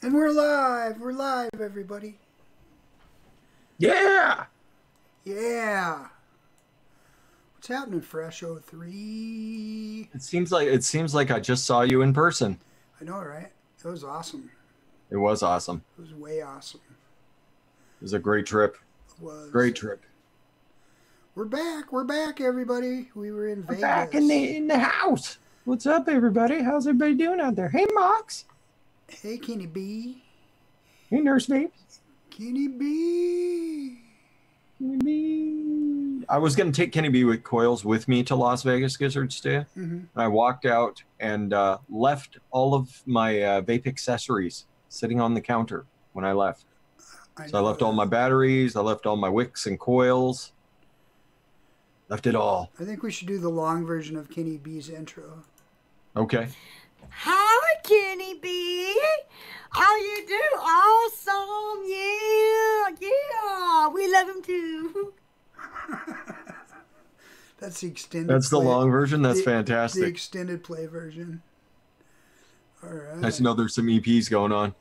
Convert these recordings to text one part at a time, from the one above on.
And we're live. We're live, everybody. Yeah. Yeah. What's happening, Fresh 03? It seems like I just saw you in person. I know, right? It was awesome. It was awesome. It was way awesome. It was a great trip. It was. Great trip. We're back. We're back, everybody. We were in Vegas. Back in the house. What's up, everybody? How's everybody doing out there? Hey, Mox. Hey, Kenny B. Hey, Nurse Babe. Kenny B. Kenny B. I was going to take Kenny B with Coils with me to Las Vegas Gizzards Day. I walked out and left all of my vape accessories sitting on the counter when I left. So I left all my batteries. I left all my wicks and coils. Left it all. I think we should do the long version of Kenny B's intro. Okay. Hi, Kenny B. How you do? Awesome. Yeah. We love him too. That's the extended That's the play. long version? That's the fantastic. The extended play version. All right. I just know there's some EPs going on.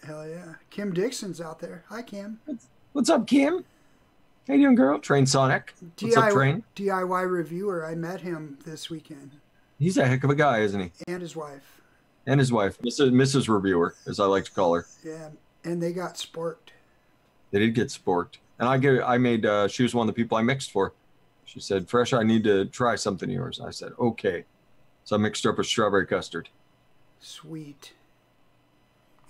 Hell yeah. Kim Dixon's out there. Hi, Kim. What's up, Kim? How you doing, girl? Train Sonic. What's up, Train? DIY reviewer. I met him this weekend. He's a heck of a guy, isn't he? And his wife. And his wife, Mrs. Reviewer, as I like to call her. Yeah, and they got sporked. They did get sporked. And I made, she was one of the people I mixed for. She said, Fresh, I need to try something of yours. I said, okay. So I mixed her up with strawberry custard. Sweet.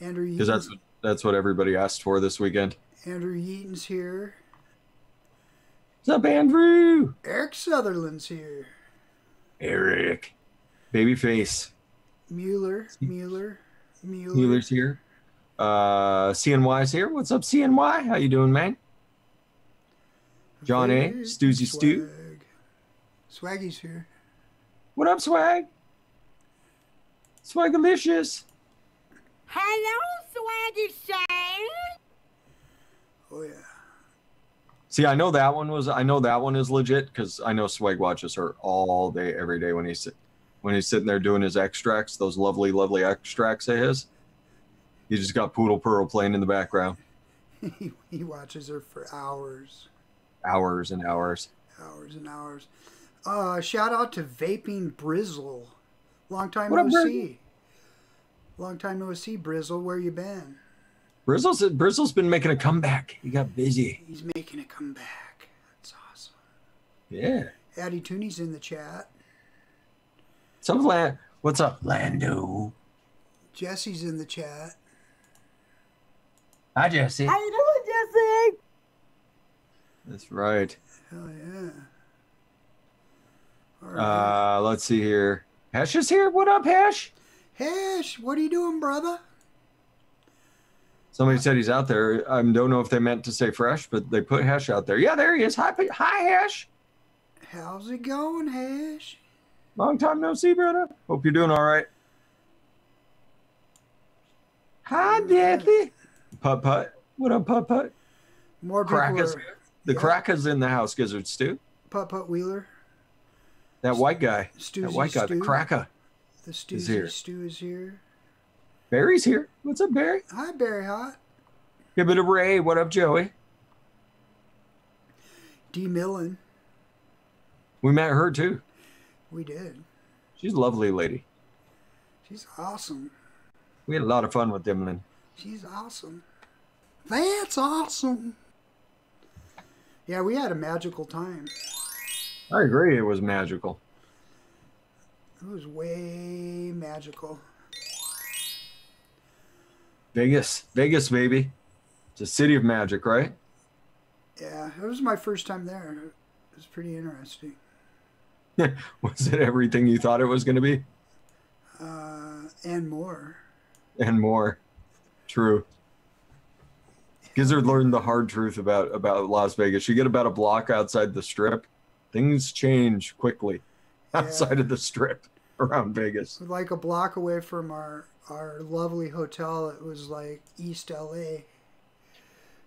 Andrew Yeaton. Because that's what everybody asked for this weekend. Andrew Yeaton's here. What's up, Andrew? Eric Sutherland's here. Eric. Babyface. Mueller's here. CNY's here. What's up, CNY? How you doing, man? John A. Stoozy Stew. Swaggy's here. What up, Swag? Swagalicious. Hello, Swaggy Shane. Oh yeah. See, I know that one is legit because I know Swag watches her all day, every day when he's sitting there doing his extracts, those lovely, lovely extracts of his. He just got Poodle Pearl playing in the background. He watches her for hours. Hours and hours. Hours and hours. Shout out to Vaping Brizzle. Long time What up, no see. Long time no see, Brizzle. Where you been? Brizzle's been making a comeback. He got busy. He's making a comeback. That's awesome. Yeah. Hattie Tunis in the chat. What's up, Lando? Jesse's in the chat. Hi, Jesse. How you doing, Jesse? That's right. Hell yeah. All right. Let's see here. Hesh is here. What up, Hesh? Hesh, what are you doing, brother? Somebody said he's out there. I don't know if they meant to say Fresh, but they put Hesh out there. Yeah, there he is. Hi, Hesh. How's it going, Hesh? Long time no see, brother. Hope you're doing all right. Hi, Deathy. Putt Putt. What up, Putt Putt? More people Cracker's. are... The Cracker's in the house, Gizzard Stew. Putt Putt Wheeler. That white guy. Stoozy That white guy, Stew. the Cracker. The is here. Stew is here. Barry's here. What's up, Barry? Hi, Barry Hot. Give it a Ray. What up, Joey? D. Millen. We met her, too. We did. She's a lovely lady. She's awesome. We had a lot of fun with Dimlin. She's awesome. That's awesome. Yeah, we had a magical time. I agree. It was magical. It was way magical. Vegas, baby. It's a city of magic, right? Yeah, it was my first time there. It was pretty interesting. Was it everything you thought it was going to be? And more. And more. True. Gizzard learned the hard truth about Las Vegas. You get about a block outside the strip, things change quickly outside of the strip around Vegas. Like a block away from our lovely hotel, it was like East LA. It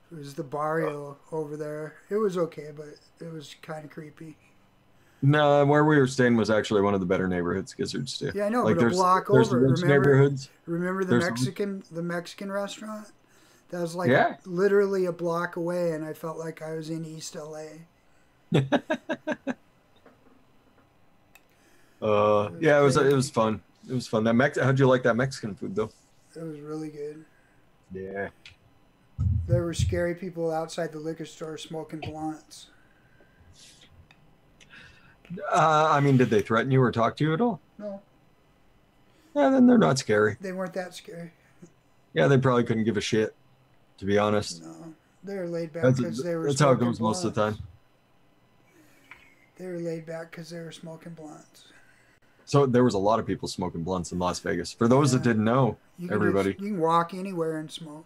was the barrio over there. It was okay, but it was kind of creepy. No, where we were staying was actually one of the better neighborhoods Gizzards do. Yeah, I know, Like but a block there's over. rich neighborhoods. Remember There's the Mexican restaurant? That was like Yeah. literally a block away, and I felt like I was in East LA. Yeah, it was fun. It was fun. How'd you like that Mexican food though? It was really good. Yeah. There were scary people outside the liquor store smoking blunts. I mean, did they threaten you or talk to you at all? No, Yeah, then they're not scary. they weren't that scary. Yeah, they probably couldn't give a shit, to be honest. No, they were laid back That's, because they were. that's how it smoking goes most of the blunts. time. They were laid back because they were smoking blunts. So there was a lot of people smoking blunts in Las Vegas. For those that didn't know, You can everybody, you can walk anywhere and smoke.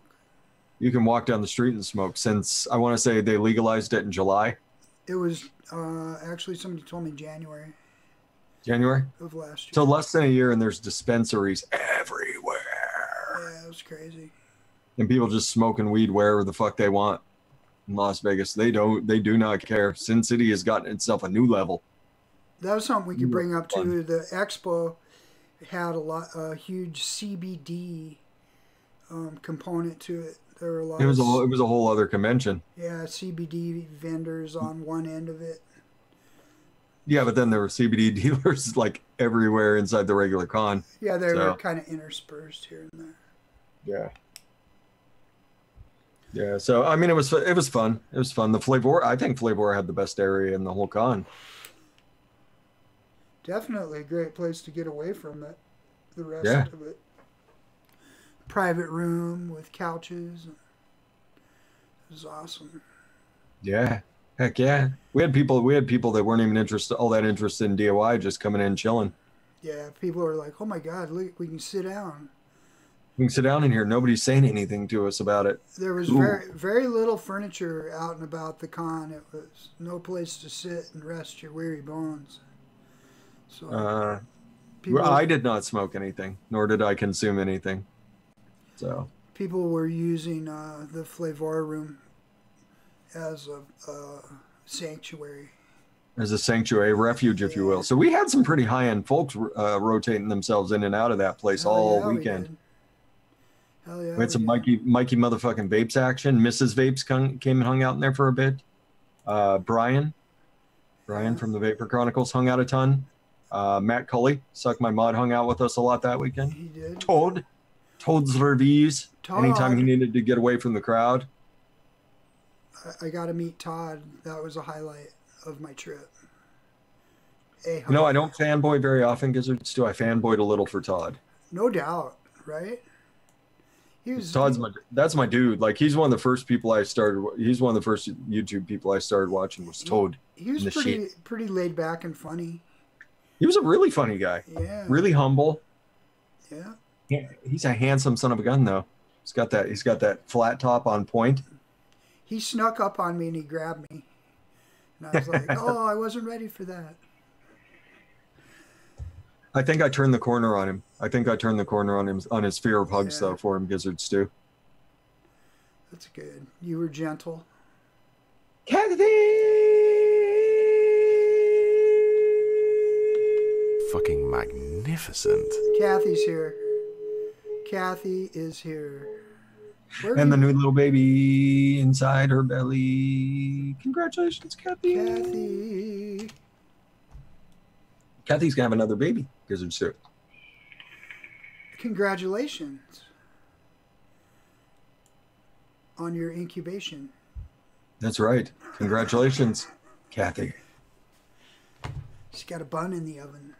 you can walk down the street and smoke. Since I want to say they legalized it in July, It was actually somebody told me January January. of last year. So less than a year, and there's dispensaries everywhere, Yeah, it was crazy. and people just smoking weed wherever the fuck they want in Las Vegas. They do not care. Sin City has gotten itself a new level. That was something we could bring up Fun. too. The Expo had a huge CBD component to it. There were a lot. It was a whole other convention. Yeah, CBD vendors on one end of it. Yeah, but then there were CBD dealers like everywhere inside the regular con. Yeah, they So- were kind of interspersed here and there. Yeah. Yeah, so I mean, it was fun. It was fun. The Flavor, I think Flavor had the best area in the whole con. Definitely a great place to get away from it. The rest Yeah. of it. Private room with couches. It was awesome. Yeah, heck yeah. We had people that weren't even all that interested in DIY, just coming in chilling. Yeah, people were like, "Oh my God, look, we can sit down." We can sit down in here. Nobody's saying anything to us about it. There was Ooh. very little furniture out and about the con. It was no place to sit and rest your weary bones. So people, I did not smoke anything, nor did I consume anything. So people were using the Flavor room as a sanctuary. as a sanctuary, refuge, if you will. So we had some pretty high-end folks rotating themselves in and out of that place all Hell yeah, weekend. Hell yeah, We had some Mikey motherfucking Vapes action. Mrs. Vapes came and hung out in there for a bit. Brian from the Vapor Chronicles hung out a ton. Matt Cully, Suck My Mod, hung out with us a lot that weekend. He did. Toad's reviews. Anytime he Todd. needed to get away from the crowd. I got to meet Todd. That was a highlight of my trip. You know, I don't fanboy very often, Gizzards do. I fanboyed a little for Todd. No doubt, right? He was That's my dude. Like, he's one of the first people I started. He's one of the first YouTube people I started watching was Toad. He was in the pretty laid back and funny. He was a really funny guy. Yeah. Really humble. Yeah. Yeah, he's a handsome son of a gun, though. He's got that flat top on point. He snuck up on me and he grabbed me. And I was like, "Oh, I wasn't ready for that." I think I turned the corner on him. On his fear of hugs, Yeah. though, for him, Gizzards too. That's good. You were gentle. Fucking magnificent. Kathy's here. Kathy is here. And the new little baby inside her belly. Congratulations, Kathy. Kathy. Kathy's gonna have another baby. Gizzards too. Congratulations on your incubation. That's right. Congratulations, Kathy. She's got a bun in the oven.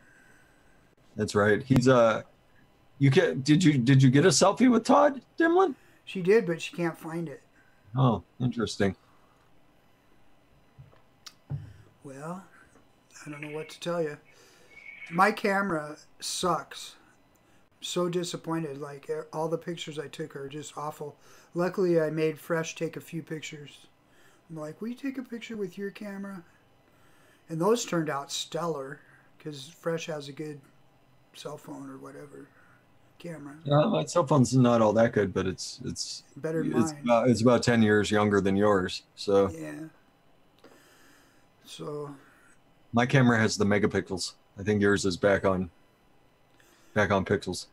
That's right. He's did you get a selfie with Todd Dimlin? She did, but she can't find it. Oh, interesting. Well, I don't know what to tell you. My camera sucks. I'm so disappointed. Like, all the pictures I took are just awful. Luckily, I made Fresh take a few pictures. I'm like, will you take a picture with your camera? And those turned out stellar because Fresh has a good cell phone or whatever camera. My cell phone's not all that good, but it's Better than mine. it's about 10 years younger than yours. So Yeah. So My camera has the megapixels. I think yours is back on pixels.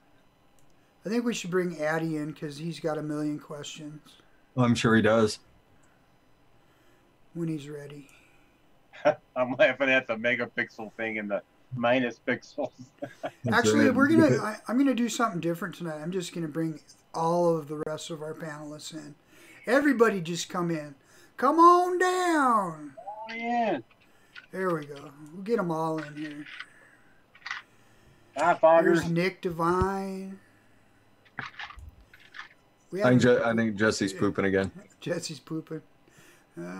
I think we should bring Addy in because he's got a million questions I'm sure he does. when he's ready. I'm laughing at the megapixel thing and the minus pixels. Actually, I'm gonna do something different tonight. I'm just gonna bring all of the rest of our panelists in. Everybody, just come in. Come on down. Oh, yeah. There we go. We'll get them all in here. Hi, Foggers. There's Nick Devine. I think Jesse's pooping again. Jesse's pooping.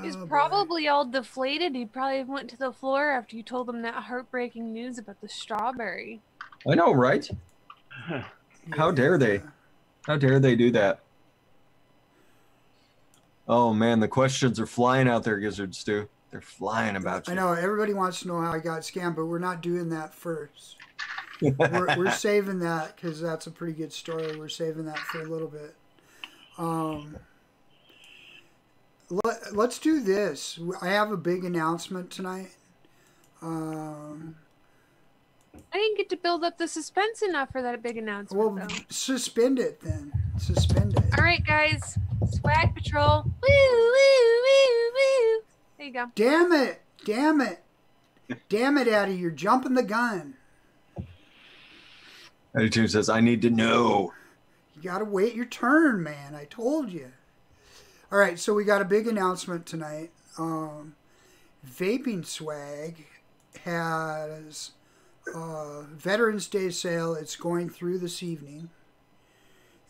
He's Oh, probably all deflated. He probably went to the floor after you told him that heartbreaking news about the strawberry. I know, right? How dare they? How dare they do that? Oh man, the questions are flying out there, Gizzard Stew. They're flying about you. I know everybody wants to know how I got scammed, but we're not doing that first. we're saving that because that's a pretty good story. We're saving that for a little bit. Let's do this. I have a big announcement tonight. I didn't get to build up the suspense enough for that big announcement. Well, though. suspend it then. Suspend it. All right, guys. Swag Patrol. Woo, woo, woo, woo. There you go. Damn it. Damn it. Damn it, Addy. You're jumping the gun. Hattie Tunis says, I need to know. You got to wait your turn, man. I told you. All right, so we got a big announcement tonight. Vaping Swag has Veterans Day sale. It's going through this evening.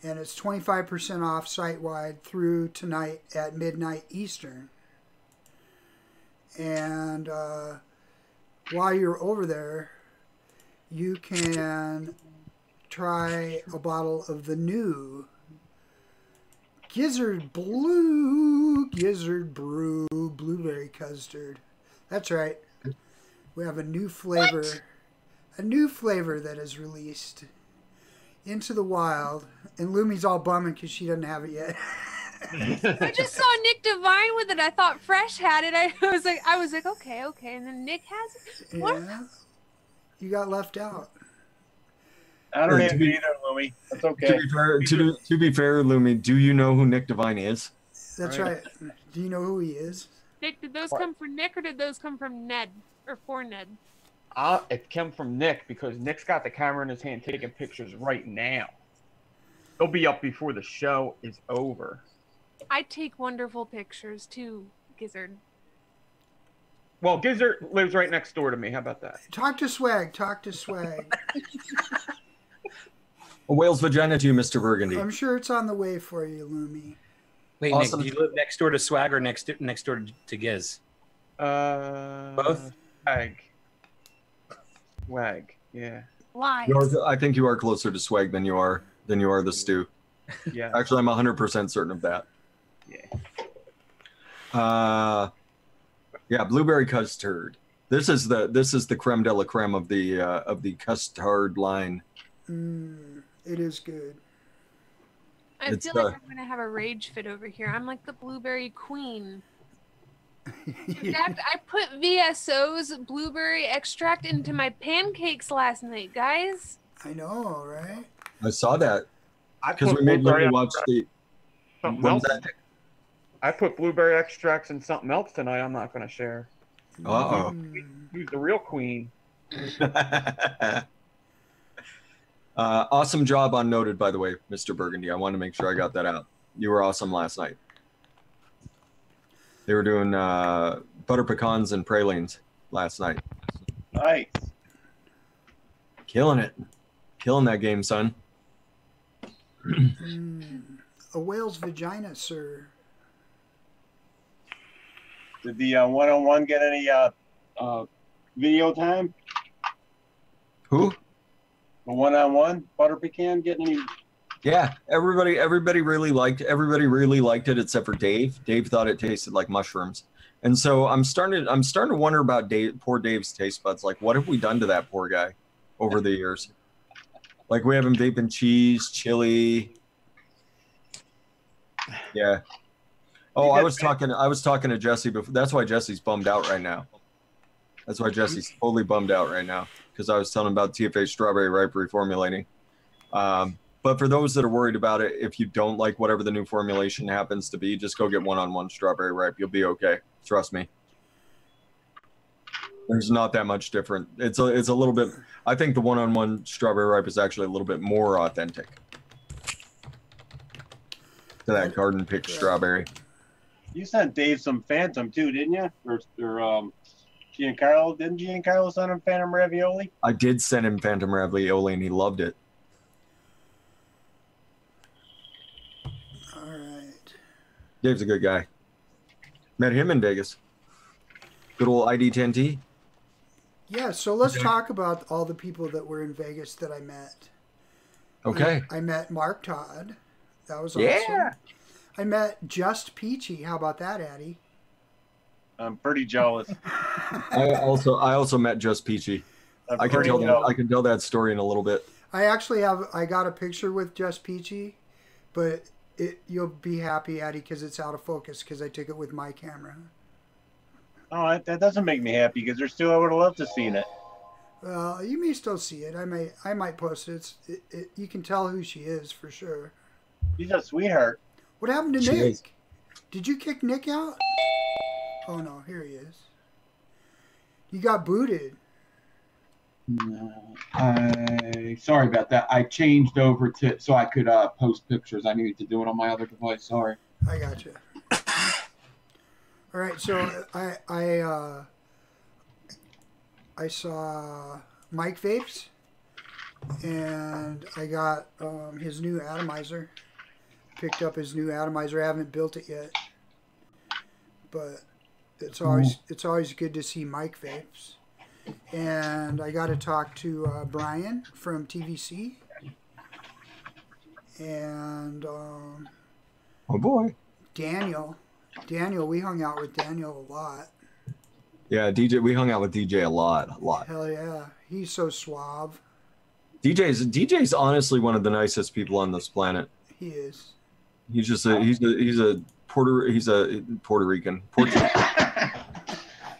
And it's 25% off site-wide through tonight at midnight Eastern. And while you're over there, you can try a bottle of the new Gizzard Gizzard Brew Blueberry Custard. That's right. We have a new flavor. What? A new flavor that is released into the wild. And Lumi's all bumming because she doesn't have it yet. I just saw Nick Devine with it. I thought Fresh had it. I was like, okay. And then Nick has it. What? Yeah. You got left out. I don't have it either, Lumi. That's okay. To be fair, Lumi, do you know who Nick Devine is? That's right. Do you know who he is? Nick, did those come from Nick or did those come from Ned? Or for Ned? It came from Nick because Nick's got the camera in his hand taking pictures right now. They'll be up before the show is over. I take wonderful pictures too, Gizzard. Well, Gizzard lives right next door to me. How about that? Talk to Swag. Talk to Swag. A whale's vagina to you, Mr. Burgundy. I'm sure it's on the way for you, Lumi. Wait, Awesome. Nick, do you live next door to Swag or next door to Giz? Both? Swag, yeah. Lies. I think you are closer to Swag than you are the stew. Yeah. Actually, I'm 100% certain of that. Yeah. Yeah, blueberry custard. This is the creme de la creme of the custard line. It is good. I feel like I'm going to have a rage fit over here. I'm like the blueberry queen. In fact, I put VSO's blueberry extract into my pancakes last night, guys. I know, right? I saw that because we made Lumi watch the. I put blueberry extracts in something else tonight. I'm not going to share. Who's the real queen? Awesome job on Noted, by the way, Mr. Burgundy. I want to make sure I got that out. You were awesome last night. They were doing butter pecans and pralines last night. Nice. Killing it. Killing that game, son. A whale's vagina, sir. Did the one-on-one get any video time? Who? The one-on-one butter pecan getting any? Yeah, everybody really liked it except for Dave. Dave thought it tasted like mushrooms. And so I'm starting to wonder about poor Dave's taste buds. Like, what have we done to that poor guy over the years? Like, we have him vaping cheese, chili. Yeah. Oh, I was talking to Jesse before. That's why Jesse's bummed out right now. That's why Jesse's totally bummed out right now, because I was telling him about TFA strawberry ripe reformulating. But for those that are worried about it, if you don't like whatever the new formulation happens to be, just go get one-on-one strawberry ripe. You'll be okay. Trust me. There's not that much different. It's a little bit. I think the one-on-one strawberry ripe is actually a little bit more authentic to that garden picked strawberry. You sent Dave some Phantom too, didn't you? Or Giancarlo? Didn't Giancarlo send him Phantom ravioli? I did send him Phantom ravioli, and he loved it. All right. Dave's a good guy. Met him in Vegas. Good old ID10T. Yeah, so let's talk about all the people that were in Vegas that I met. Okay. I met Mark Todd. That was awesome. Yeah. I met Just Peachy. How about that, Addie? I'm pretty jealous. I also met Just Peachy. I can tell that story in a little bit. I got a picture with Just Peachy, but you'll be happy, Addie, because it's out of focus because I took it with my camera. Oh, that doesn't make me happy because there's two I would have loved to seen it. Well, you may still see it. I might post it. You can tell who she is for sure. She's a sweetheart. What happened to She Nick? is. Did you kick Nick out? Oh no, here he is. You got booted. Sorry about that. I changed over to so I could post pictures. I needed to do it on my other device. Sorry. I got you. All right, so I saw Mike Vapes, and I got his new atomizer. Picked up his new atomizer. I haven't built it yet, but it's always good to see Mike Vapes. And I got to talk to Brian from TVC, and Oh boy. Daniel, we hung out with Daniel a lot. Yeah, DJ. We hung out with DJ a lot. Hell yeah, he's so suave. DJ's honestly one of the nicest people on this planet. He is. He's just he's a Puerto Rican.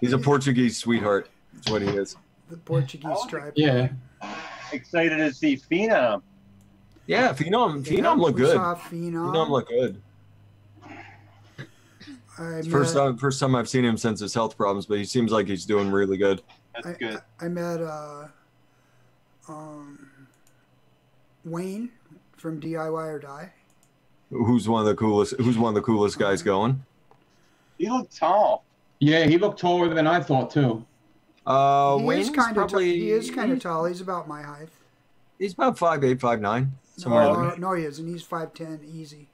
He's a Portuguese sweetheart. That's what he is. The Portuguese stripe. Yeah. Excited to see Phenom. Yeah, Phenom look we good. saw Phenom. Phenom look good. First time I've seen him since his health problems, but he seems like he's doing really good. That's good. I met Wayne from DIY or Die. Who's one of the coolest guys going? He looked tall. Yeah, he looked taller than I thought too. He is kind of tall. He's about my height. He's about 5'8", 5'9", somewhere. No, he isn't. He's 5'10", easy.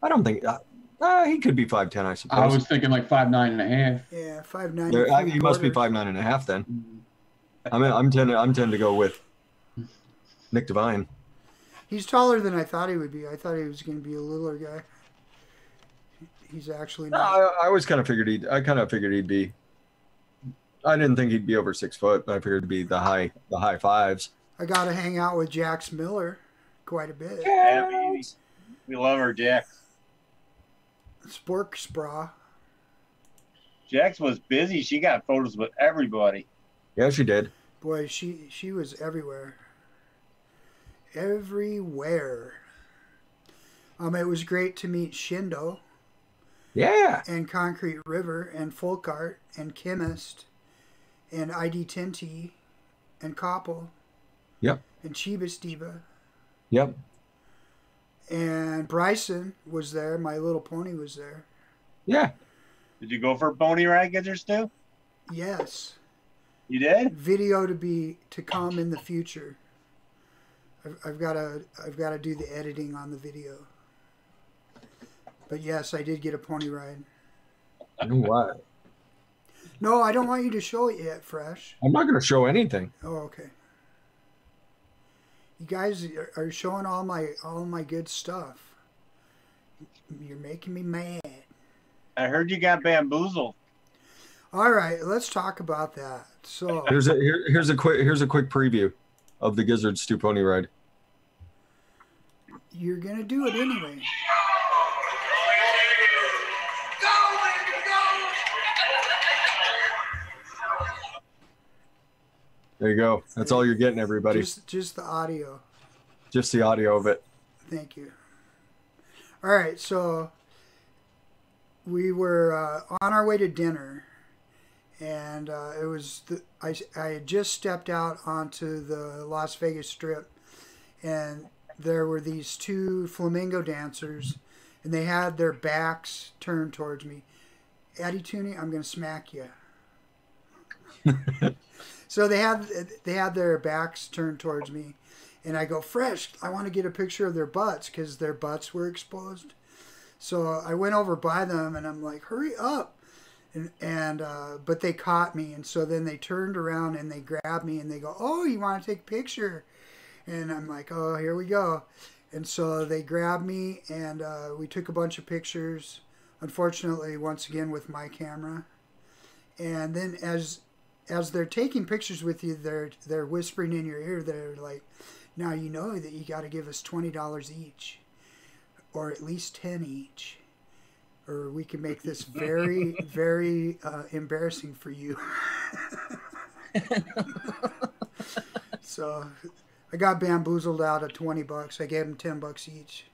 I don't think he could be 5'10", I suppose. I was thinking like 5'9.5". Yeah, 5'9". He must be 5'9.5" then. I'm 10 to go with Nick Devine. He's taller than I thought he would be. I thought he was going to be a littler guy. He's actually not. I always kind of figured he'd be. I didn't think he'd be over 6 foot, but I figured it'd be the high fives. I got to hang out with Jax Miller quite a bit. Yeah, we love her, Jax. SPORKLyFE. Jax was busy. She got photos with everybody. Yeah, she did. Boy, she was everywhere. Everywhere. It was great to meet Shindo. Yeah. And Concrete River and Folk Art and Chemist and ID10T and Koppel. Yep. And Chibis Diva. Yep. And Bryson was there. My Little Pony was there. Yeah. Did you go for pony ride, Gizzards too? Yes. You did? Video to come in the future. I've got to do the editing on the video. But yes, I did get a pony ride. What? No, I don't want you to show it yet, Fresh. I'm not going to show anything. Oh, okay. You guys are showing all my good stuff. You're making me mad. I heard you got bamboozled. All right, let's talk about that. So here's a quick preview of the Gizzard Stew Pony Ride. You're gonna do it anyway. There you go. That's all you're getting, everybody. Just the audio. Just the audio of it. Thank you. All right, so we were on our way to dinner, and it was I had just stepped out onto the Las Vegas Strip, and there were these two Flamingo Dancers, and they had their backs turned towards me. Hattie Tunis, I'm gonna smack you. So they had their backs turned towards me, and I go, Fresh, I want to get a picture of their butts because their butts were exposed. So I went over by them, and I'm like, hurry up. But they caught me, and so then they turned around and they grabbed me, and they go, oh, you want to take a picture? And I'm like, oh, here we go. And so they grabbed me, and we took a bunch of pictures, unfortunately, once again, with my camera. And then as they're taking pictures with you, they're whispering in your ear. They're like, now you know that you got to give us $20 each, or at least 10 each, or we can make this very, very embarrassing for you. So I got bamboozled out of $20. I gave them $10 each.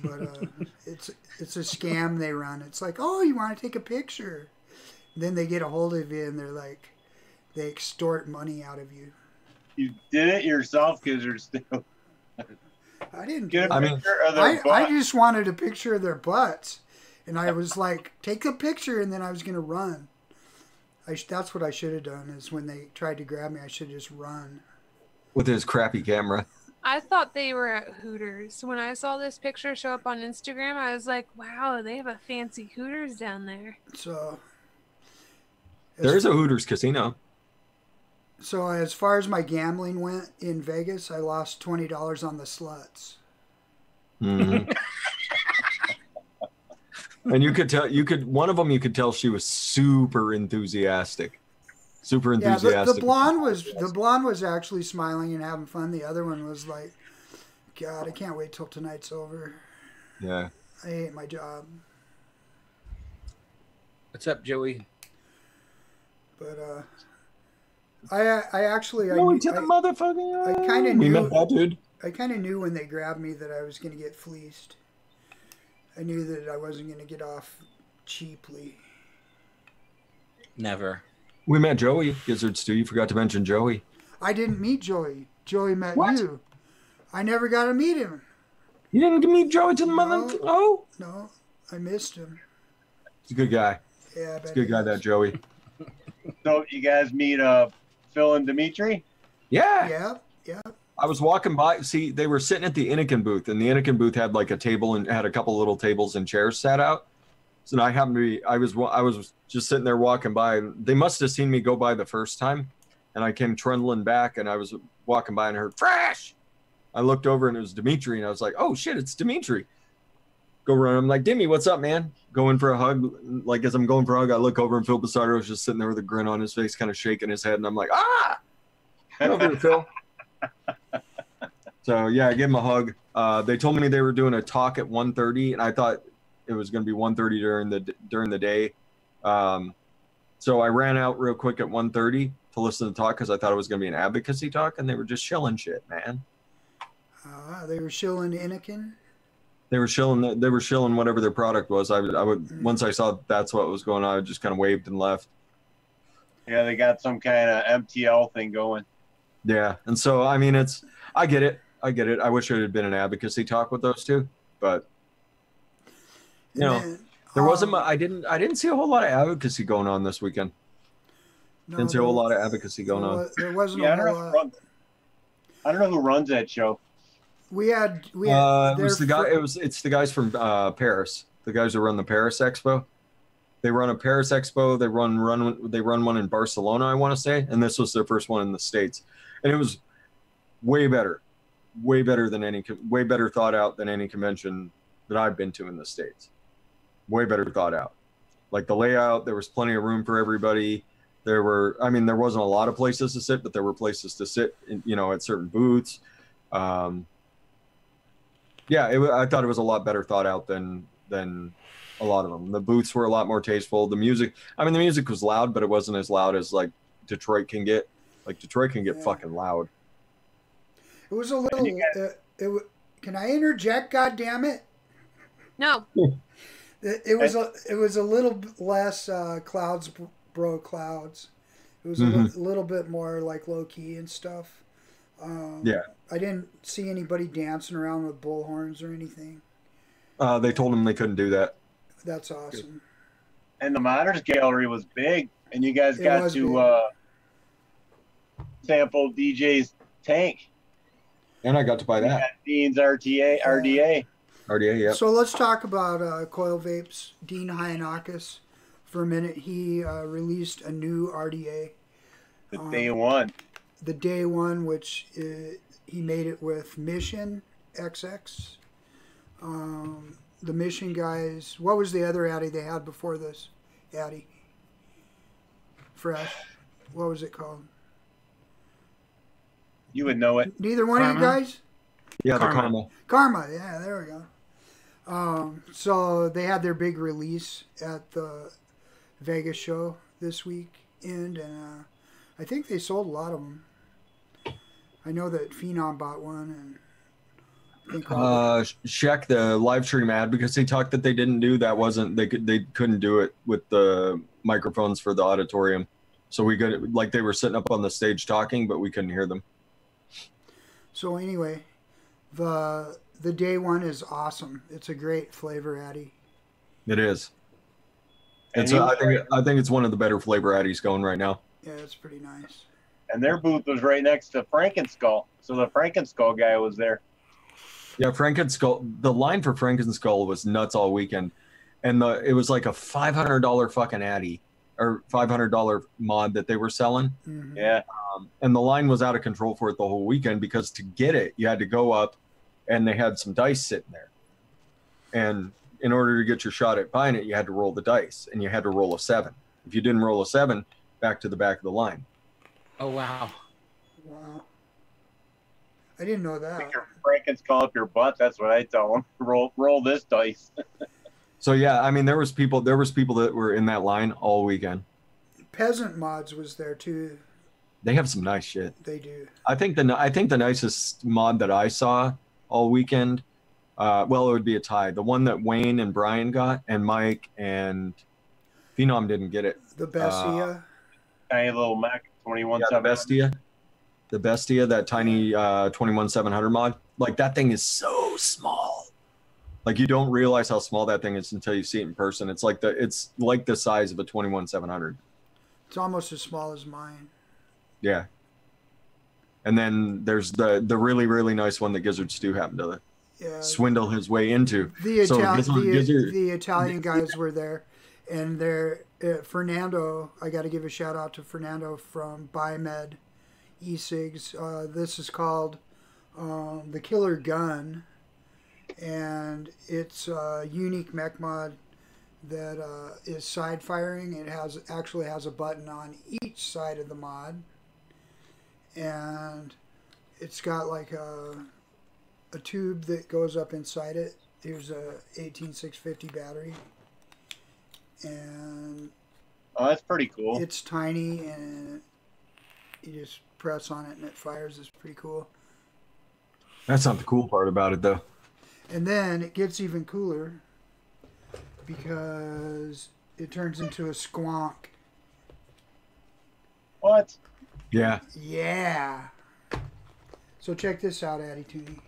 But it's a scam they run. It's like, oh, you want to take a picture? Then they get a hold of you, and they're like, they extort money out of you. You did it yourself, Gizzard. Still, I didn't. Get a picture of their butt. I just wanted a picture of their butts, and I was like, take a picture, and then I was gonna run. That's what I should have done. Is when they tried to grab me, I should have just run. With his crappy camera. I thought they were at Hooters. When I saw this picture show up on Instagram, I was like, wow, they have a fancy Hooters down there. So. There is a Hooters casino. So as far as my gambling went in Vegas, I lost $20 on the sluts. Mm-hmm. And you could tell, one of them, you could tell she was super enthusiastic. Super enthusiastic. Yeah, the blonde was actually smiling and having fun. The other one was like, God, I can't wait till tonight's over. Yeah. I hate my job. What's up, Joey? But I Going to the motherfucking. I kind of knew. Met that dude. I kind of knew when they grabbed me that I was going to get fleeced. I knew that I wasn't going to get off cheaply. Never. We met Joey, Gizzards too. You forgot to mention Joey. I didn't meet Joey. Joey met What? you. I never got to meet him. You didn't meet Joey to the mother. Oh. No, I missed him. He's a good guy. Yeah, He's a good guy, that Joey. So you guys meet Phil and Dimitri? Yeah. Yeah. I was walking by. See, they were sitting at the Anakin booth, and the Anakin booth had like a table and had a couple little tables and chairs set out. So I happened to be. I was just sitting there walking by. They must have seen me go by the first time, and I came trundling back, and I was walking by and heard Fresh. I looked over and it was Dimitri, and I was like, "Oh shit, it's Dimitri." Go run. I'm like, Dimmy, what's up, man? Going for a hug. Like as I'm going for a hug, I look over and Phil Basardo was just sitting there with a grin on his face, kind of shaking his head, and I'm like, ah, get over here, Phil. So yeah, I gave him a hug. They told me they were doing a talk at 1:30, and I thought it was going to be 1:30 during the day. So I ran out real quick at 1:30 to listen to the talk because I thought it was going to be an advocacy talk, and they were just shilling shit, man. They were shilling Anakin. They were shilling whatever their product was. I would once I saw that's what was going on, I just kind of waved and left. Yeah, they got some kind of MTL thing going. Yeah, and so I mean, I get it. I wish it had been an advocacy talk with those two, but you know, there wasn't. I didn't see a whole lot of advocacy going on this weekend. No, didn't see a whole lot of advocacy going on. There wasn't a whole lot. I don't know who runs that show. We had it was the guy. It's the guys from Paris. The guys who run the Paris Expo. They run a Paris Expo. They run one in Barcelona, I want to say, and this was their first one in the States, and it was way better thought out than any convention that I've been to in the States. Way better thought out. Like the layout, there was plenty of room for everybody. There wasn't a lot of places to sit, but there were places to sit, at certain booths. I thought it was a lot better thought out than a lot of them. The booths were a lot more tasteful. The music was loud, but it wasn't as loud as like Detroit can get. Like Detroit can get fucking loud. It was a little. Can I interject? God damn it! No. It was a little less clouds, bro. Clouds. It was a little bit more like low key and stuff. Yeah. I didn't see anybody dancing around with bullhorns or anything. They told them they couldn't do that. That's awesome. And the Moders Gallery was big, and you guys got to sample DJ's tank. And I got to buy that. Dean's RDA. RDA, yeah. So let's talk about Coil Vapes. Dean Hyanakis, for a minute, he released a new RDA. The day one. The day one, which he made it with Mission XX. The Mission guys. What was the other Addy they had before this? Addy. Fresh. What was it called? You would know it. Neither one of you guys? Yeah, the Karma. Karma, yeah, there we go. So they had their big release at the Vegas show this weekend, and I think they sold a lot of them. I know that Phenom bought one, and Shaq, the live stream ad, because they talked that they didn't do that. They couldn't do it with the microphones for the auditorium, so we could, like, they were sitting up on the stage talking, but we couldn't hear them. So anyway, the day one is awesome. It's a great flavor, Addy. It is. I think it's one of the better flavor Addies going right now. Yeah, it's pretty nice. And their booth was right next to Franken Skull, so the Franken Skull guy was there. Yeah, Franken Skull. The line for Franken Skull was nuts all weekend, and it was like a $500 fucking Addy or $500 mod that they were selling. Mm-hmm. Yeah, and the line was out of control for it the whole weekend, because to get it, you had to go up, and they had some dice sitting there, and in order to get your shot at buying it, you had to roll the dice, and you had to roll a 7. If you didn't roll a 7, back to the back of the line. Oh wow! Wow, I didn't know that. Stick your Franken Skull up your butt. That's what I tell them. Roll this dice. So yeah, I mean, there was people that were in that line all weekend. Peasant Mods was there too. They have some nice shit. They do. I think the nicest mod that I saw all weekend, well, it would be a tie. The one that Wayne and Brian got, and Mike and Phenom didn't get it. The Bestia. Tiny little Mac 21700. The Bestia, that tiny 21700 mod. Like, that thing is so small. Like, you don't realize how small that thing is until you see it in person. It's like the size of a 21700. It's almost as small as mine. Yeah. And then there's the really, really nice one that Gizzards do happen to swindle his way into. The Italian guys were there, and they're Fernando. I got to give a shout out to Fernando from Biomed E-Cigs. This is called the Killer Gun, and it's a unique mech mod that is side firing. It actually has a button on each side of the mod, and it's got like a tube that goes up inside it. Here's a 18650 battery, and that's pretty cool. It's tiny, and you just press on it and it fires. It's pretty cool. That's not the cool part about it, though. And then it gets even cooler because it turns into a squonk. What? Yeah. Yeah. So check this out, Hattie Tunis.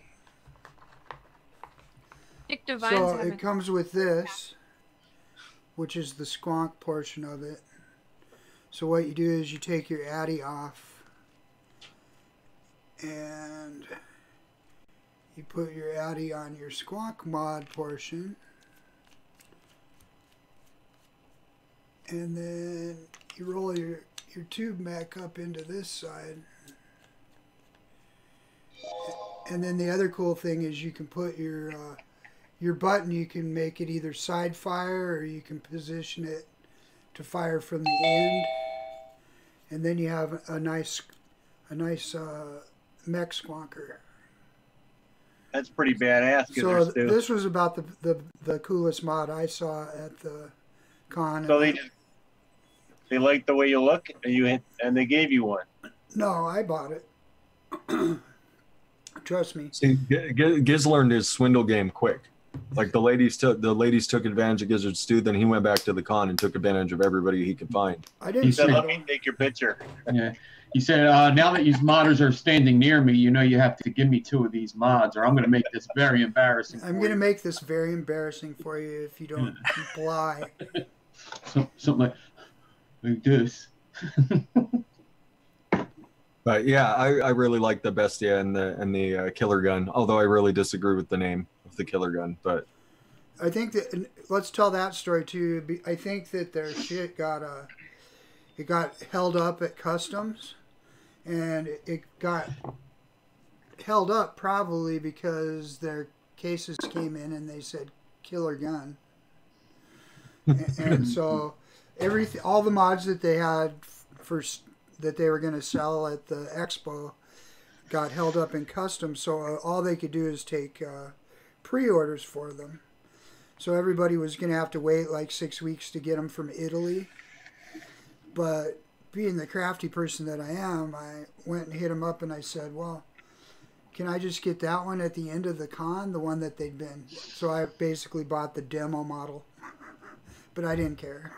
So it comes with this, which is the squonk portion of it. So what you do is you take your Addy off, and you put your Addy on your squonk mod portion, and then you roll your tube mech up into this side. And then the other cool thing is you can put your button, you can make it either side fire, or you can position it to fire from the end. And then you have a nice mech squonker. That's pretty badass. So this was about the coolest mod I saw at the con. So they liked the way you look, and they gave you one. No, I bought it. Trust me. See, Giz learned his swindle game quick. Like the ladies took advantage of Gizzard Stew, then he went back to the con and took advantage of everybody he could find. I didn't He said, say "Let me take your picture." Yeah. He said, now that you modders are standing near me, you know you have to give me 2 of these mods, or I'm going to make this very embarrassing. I'm going to make this very embarrassing for you if you don't comply. Something like this. But yeah, I really like the Bestia and the Killer Gun, although I really disagree with the name of the Killer Gun. But I think that, let's tell that story too. I think that their shit got held up at customs, and it got held up probably because their cases came in and they said Killer Gun, and so all the mods that they had that they were going to sell at the Expo got held up in customs, so all they could do is take pre-orders for them. So everybody was going to have to wait like 6 weeks to get them from Italy. But being the crafty person that I am, I went and hit them up and I said, well, can I just get that one at the end of the con, the one that they'd been? So I basically bought the demo model, but I didn't care.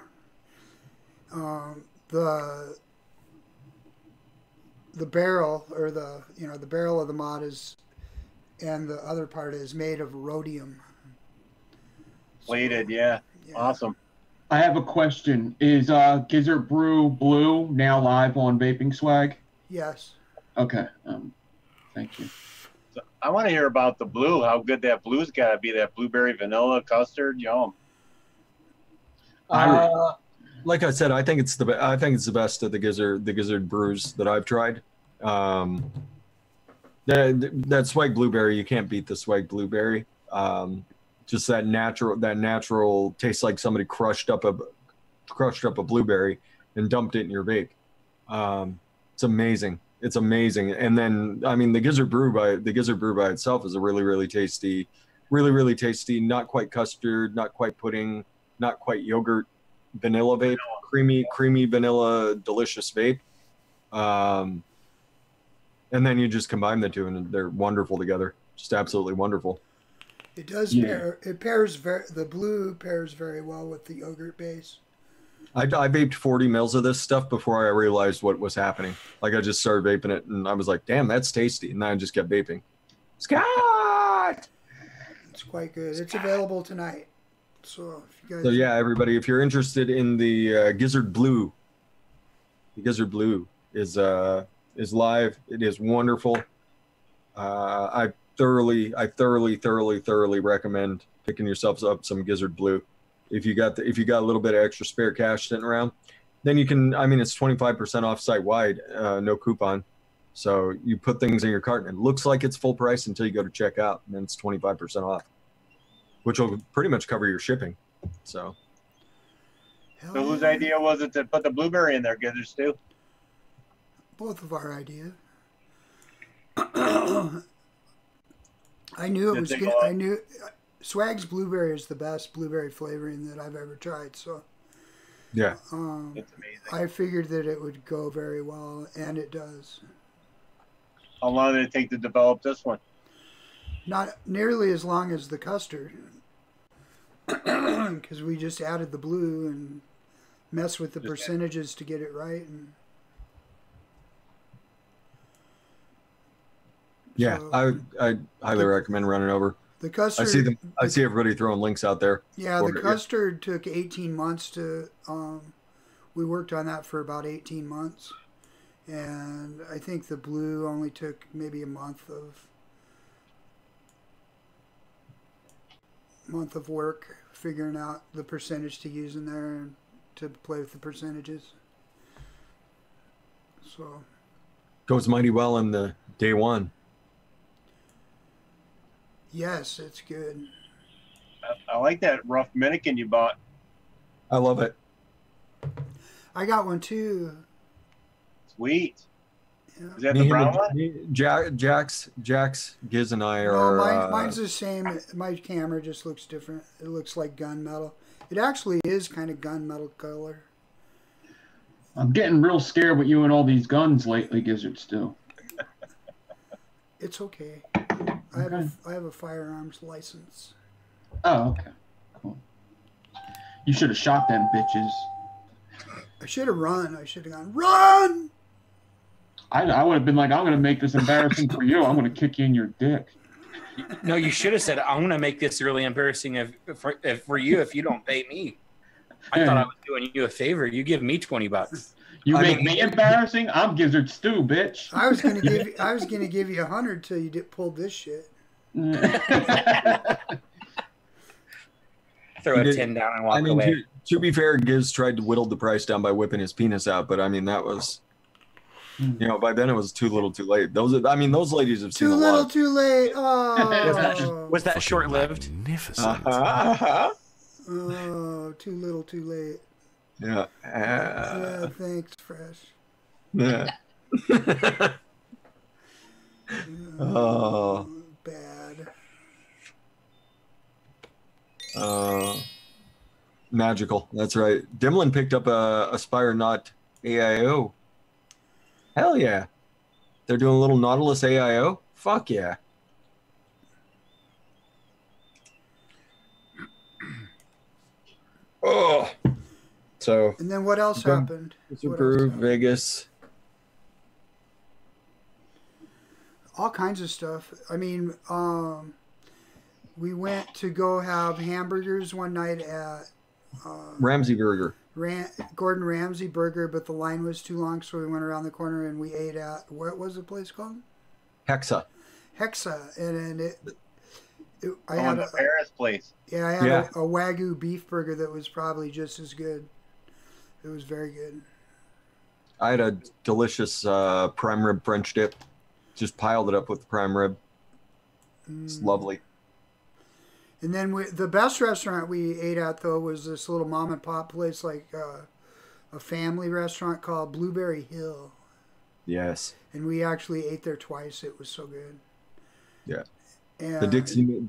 The barrel, or the barrel of the mod is, and the other part is made of rhodium. Plated, yeah. Awesome. I have a question. Is Gizzard Brew Blue now live on Vaping Swag? Yes. Okay. Thank you. So I want to hear about the blue. How good that blue's got to be. That blueberry vanilla custard, yum. Like I said, I think it's the best of the Gizzard brews that I've tried. That swag blueberry, you can't beat the swag blueberry. Just that natural tastes like somebody crushed up a blueberry and dumped it in your vape. It's amazing. It's amazing. And then I mean the Gizzard brew by itself is a really tasty, really tasty, not quite custard, not quite pudding, not quite yogurt, vanilla vape, creamy vanilla, delicious vape. And then you just combine the two and they're wonderful together. Just absolutely wonderful. It does pair. It pairs the blue pairs very well with the yogurt base. I vaped 40 mils of this stuff before I realized what was happening. Like I just started vaping it and I was like, damn, that's tasty. And then I just kept vaping. Scott! It's quite good. It's available tonight. So if you guys. So yeah, everybody, if you're interested in the Gizzard Blue, the Gizzard Blue is live. It is wonderful. I thoroughly recommend picking yourselves up some Gizzard Blue. If you got a little bit of extra spare cash sitting around, then you can. I mean, it's 25% off site wide, no coupon. So you put things in your cart and it looks like it's full price until you go to check out, and then it's 25% off, which will pretty much cover your shipping. So whose idea was it to put the blueberry in there, Gizzard Stew? Both of our idea. I knew it was good. I knew Swag's blueberry is the best blueberry flavoring that I've ever tried. So yeah, it's amazing. I figured that it would go very well, and it does. How long did it take to develop this one? Not nearly as long as the custard, because we just added the blue and messed with the percentages to get it right. And yeah, so, I highly recommend running over. The custard. I see everybody throwing links out there. Yeah, the custard took 18 months to. We worked on that for about 18 months, and I think the blue only took maybe a month of work figuring out the percentage to use in there and to play with the percentages. So goes mighty well in the day one. Yes, it's good. I like that rough Minikin you bought. I love it. I got one too. Sweet. Yeah. Is that the brown one? Jax, Giz, and I are. No, mine's the same. My camera just looks different. It looks like gunmetal. It actually is kind of gunmetal color. I'm getting real scared with you and all these guns lately, Gizzards do. It's okay. I have a firearms license. Oh, okay. Cool. You should have shot them bitches. I should have run. I should have gone, run! I would have been like, I'm going to make this embarrassing for you. I'm going to kick you in your dick. No, you should have said, I'm going to make this really embarrassing for you if you don't pay me. I thought I was doing you a favor. You give me $20. You make me embarrassing? I'm Gizzard Stew, bitch. I was gonna give you 100 till you pulled this shit. Throw a 10 down and walk away. To be fair, Giz tried to whittle the price down by whipping his penis out, but I mean that was, you know, by then it was too little, too late. Those ladies have seen a lot. Too little, too late. Oh, was that short-lived? Magnificent. oh, too little, too late. Yeah. Yeah, thanks, Fresh. Yeah. Oh. Bad. Magical. That's right. Dimlin picked up a Aspire Not AIO. Hell yeah. They're doing a little Nautilus AIO? Fuck yeah. Oh. So. And then what else happened? Brew, Vegas. All kinds of stuff. I mean, we went to go have hamburgers one night at Ramsey Burger. Gordon Ramsay Burger, but the line was too long, so we went around the corner and we ate at, what was the place called? Hexa. Hexa. And I had the Paris place. Yeah, I had a Wagyu beef burger that was probably just as good. It was very good. I had a delicious prime rib French dip. Just piled it up with the prime rib. It's lovely. And then the best restaurant we ate at, though, was this little mom and pop place, like a family restaurant called Blueberry Hill. Yes. And we actually ate there twice. It was so good. Yeah. And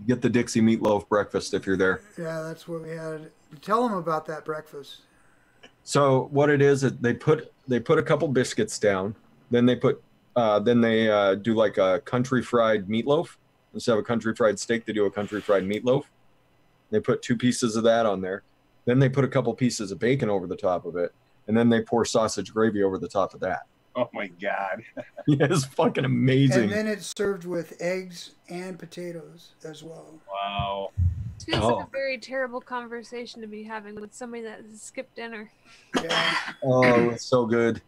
get the Dixie meatloaf breakfast if you're there. Yeah, that's what we had. Tell them about that breakfast. So what it is, they put a couple biscuits down, then they put do like a country fried meatloaf. Instead of a country fried steak, they do a country fried meatloaf. They put 2 pieces of that on there. Then they put a couple pieces of bacon over the top of it, and then they pour sausage gravy over the top of that. Oh my god! Yeah, it's fucking amazing. And then it's served with eggs and potatoes as well. Wow. It feels like a very terrible conversation to be having with somebody that has skipped dinner. Yeah. Oh, it was so good.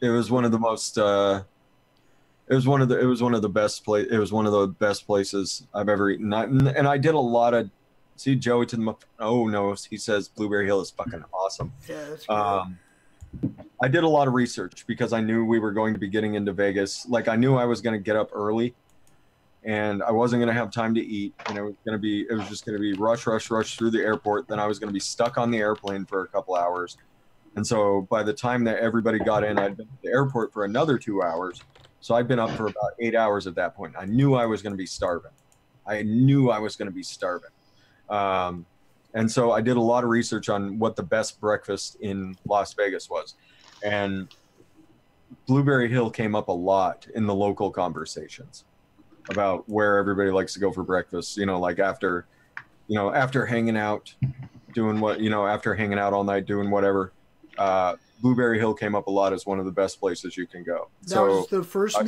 It was one of the most. It was one of the best places I've ever eaten. And I did a lot of. See, Joey to the. Oh no, he says Blueberry Hill is fucking awesome. Yeah, that's good. I did a lot of research because I knew we were going to be getting into Vegas. Like I knew I was going to get up early, and I wasn't going to have time to eat, and it was just going to be rush through the airport. Then I was going to be stuck on the airplane for a couple hours, and so by the time that everybody got in, I'd been at the airport for another 2 hours. So I'd been up for about 8 hours at that point. I knew I was going to be starving. And so I did a lot of research on what the best breakfast in Las Vegas was. And Blueberry Hill came up a lot in the local conversations about where everybody likes to go for breakfast, like after hanging out, after hanging out all night, doing whatever. Blueberry Hill came up a lot as one of the best places you can go. That was the first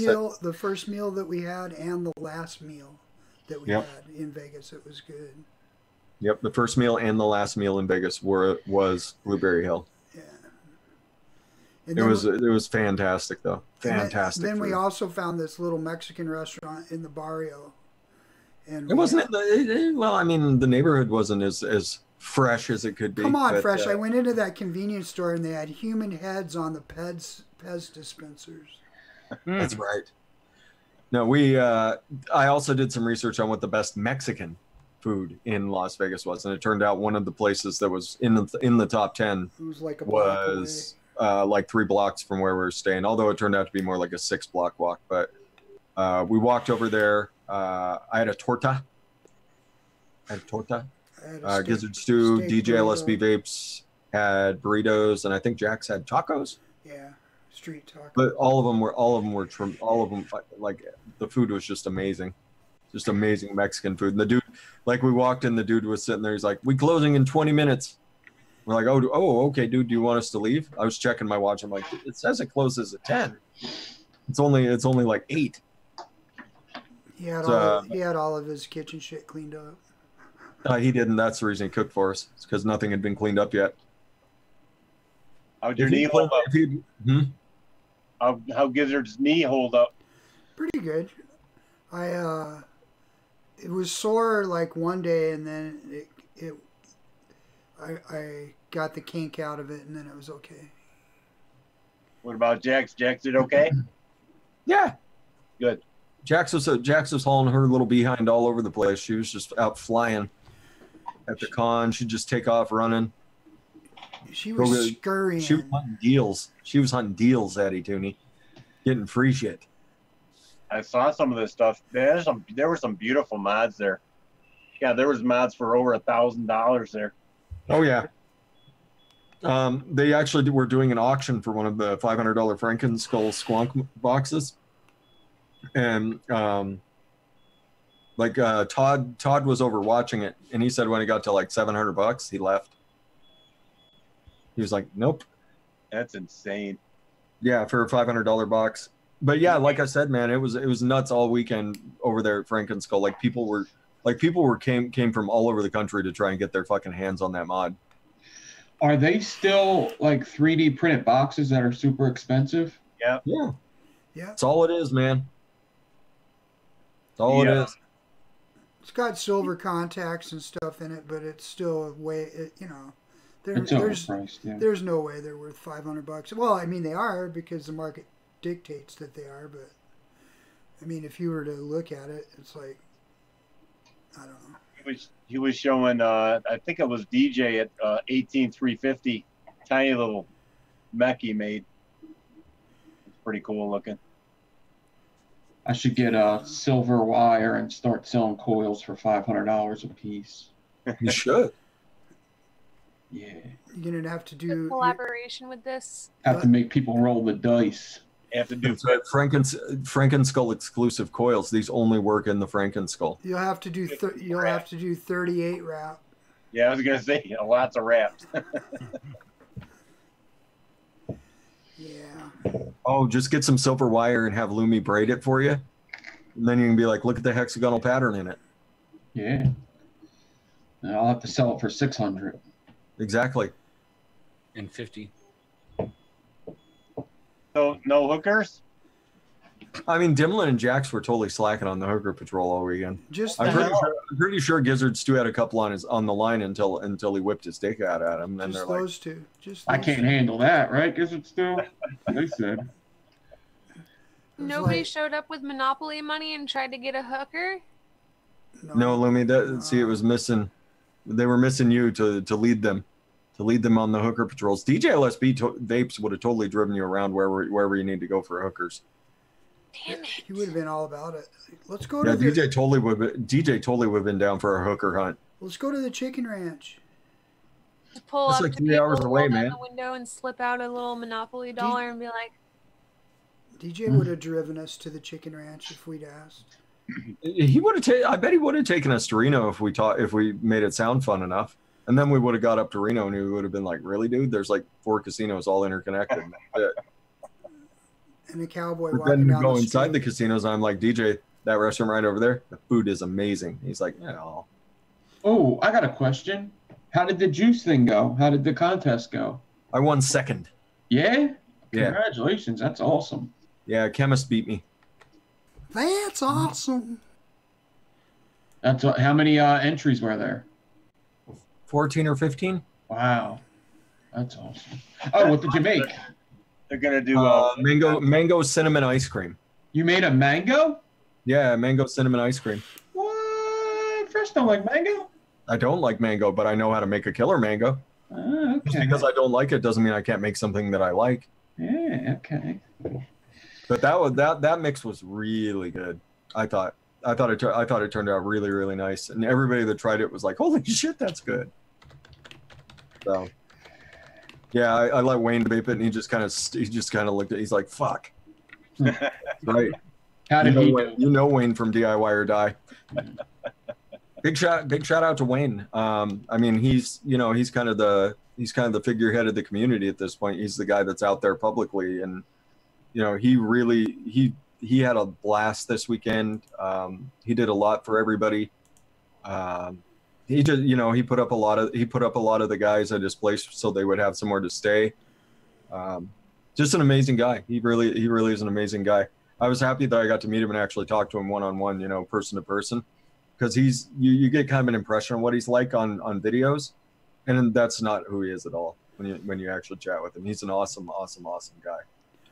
meal that we had and the last meal that we had in Vegas. It was good. Yep, the first meal and the last meal in Vegas was Blueberry Hill. Yeah. And it was fantastic though. Fantastic. Then we also found this little Mexican restaurant in the barrio. And it wasn't the neighborhood wasn't as fresh as it could be. Come on, fresh. I went into that convenience store and they had human heads on the Pez dispensers. That's right. No, I also did some research on what the best Mexican food in Las Vegas was, and it turned out one of the places that was in the top 10 was like 3 blocks from where we were staying, although it turned out to be more like a 6-block walk. But we walked over there. I had a torta. Gizzard stew. DJ LSB Vapes had burritos, and I think Jax had tacos. Yeah, street talk. But all of them were like the food was just amazing. Just amazing Mexican food. And the dude, like we walked in, the dude was sitting there. He's like, "We closing in 20 minutes." We're like, "Oh, okay, dude. Do you want us to leave?" I was checking my watch. I'm like, "It says it closes at 10. It's only like 8." He had all of his kitchen shit cleaned up. He didn't. That's the reason he cooked for us. It's because nothing had been cleaned up yet. How'd your knee hold up? How Gizzard's knee hold up? Pretty good. It was sore like one day, and then I got the kink out of it, and then it was okay. What about Jax? Jax did okay? Yeah. Good. Jax was hauling her little behind all over the place. She was just out flying at the con. She'd just take off running. She was scurrying. She was hunting deals. She was hunting deals, Hattie Tunis. Getting free shit. I saw some of this stuff. There were some beautiful mods there. Yeah, there was mods for over $1,000 there. Oh yeah. They actually were doing an auction for one of the $500 Franken Skull squonk boxes, and Todd was over watching it, and he said when he got to like $700, he left. He was like, "Nope." That's insane. Yeah, for a $500 box. But yeah, like I said, man, it was nuts all weekend over there at Franken Skull. Like people came from all over the country to try and get their fucking hands on that mod. Are they still like 3D printed boxes that are super expensive? Yeah. Yeah. Yeah. That's all it is, man. That's all it is. It's got silver contacts and stuff in it, but it's still It's overpriced, yeah. There's no way they're worth $500. Well, I mean they are because the market dictates that they are, but I mean if you were to look at it, it's like I don't know. He was showing I think it was DJ at 18350, tiny little mech he made. It's pretty cool looking. I should get a silver wire and start selling coils for $500 a piece. You should. Yeah. You're gonna have to do collaboration with this. Have to make people roll the dice. Have to do Franken Skull exclusive coils. These only work in the Franken Skull. You'll have to do 38 wrap. Yeah, I was gonna say lots of wraps. Yeah. Oh, just get some silver wire and have Lumi braid it for you, and then you can be like, look at the hexagonal pattern in it. Yeah. And I'll have to sell it for $600. Exactly. And 50. So no hookers? I mean, Dimlin and Jax were totally slacking on the hooker patrol all weekend. I'm pretty sure Gizzard Stu had a couple on the line until he whipped his dick out at him. And just they're those two. I can't handle that, right? Gizzard Stu? They said. Nobody showed up with Monopoly money and tried to get a hooker? No, Lumi. See, it was missing. They were missing you to lead them. To lead them on the hooker patrols. DJ LSB Vapes would have totally driven you around wherever you need to go for hookers. Damn it. He would have been all about it. Let's go to DJ totally would have been down for a hooker hunt. Let's go to the chicken ranch. Just pull That's up like to 3 hours people, away, roll down man. the window and slip out a little Monopoly dollar and be like, DJ would have driven us to the chicken ranch if we'd asked. He would have. I bet he would have taken us to Reno if we made it sound fun enough. And then we would have got up to Reno and he would have been like, "Really, dude? There's like 4 casinos all interconnected." And a cowboy But walking then we down go the inside street. the casinos and I'm like, "DJ, that restaurant right over there, the food is amazing." He's like, "No." Oh, I got a question. How did the juice thing go? How did the contest go? I won second. Yeah? Yeah. Congratulations. That's awesome. Yeah, Chemist beat me. That's awesome. That's how many entries were there? 14 or 15. Wow. That's awesome. Oh, what did you make? They're gonna do mango cinnamon ice cream. You made a mango? Yeah, mango cinnamon ice cream. What? Fresh don't like mango? I don't like mango, but I know how to make a killer mango. Okay. Just because I don't like it doesn't mean I can't make something that I like. Yeah, okay. But that mix was really good. I thought it turned out really, really nice, and everybody that tried it was like, "Holy shit, that's good!" So Yeah, I let Wayne vape it, and he just kind of looked at. He's like, "Fuck." Right. How did he do? You know Wayne from DIY or Die. Big shout out to Wayne. I mean, he's kind of the figurehead of the community at this point. He's the guy that's out there publicly, and he had a blast this weekend. He did a lot for everybody. He just he put up a lot of the guys at his place so they would have somewhere to stay. Just an amazing guy. He really is an amazing guy. I was happy that I got to meet him and actually talk to him one-on-one, person to person, because you get kind of an impression of what he's like on videos, and that's not who he is at all when you actually chat with him. He's an awesome guy.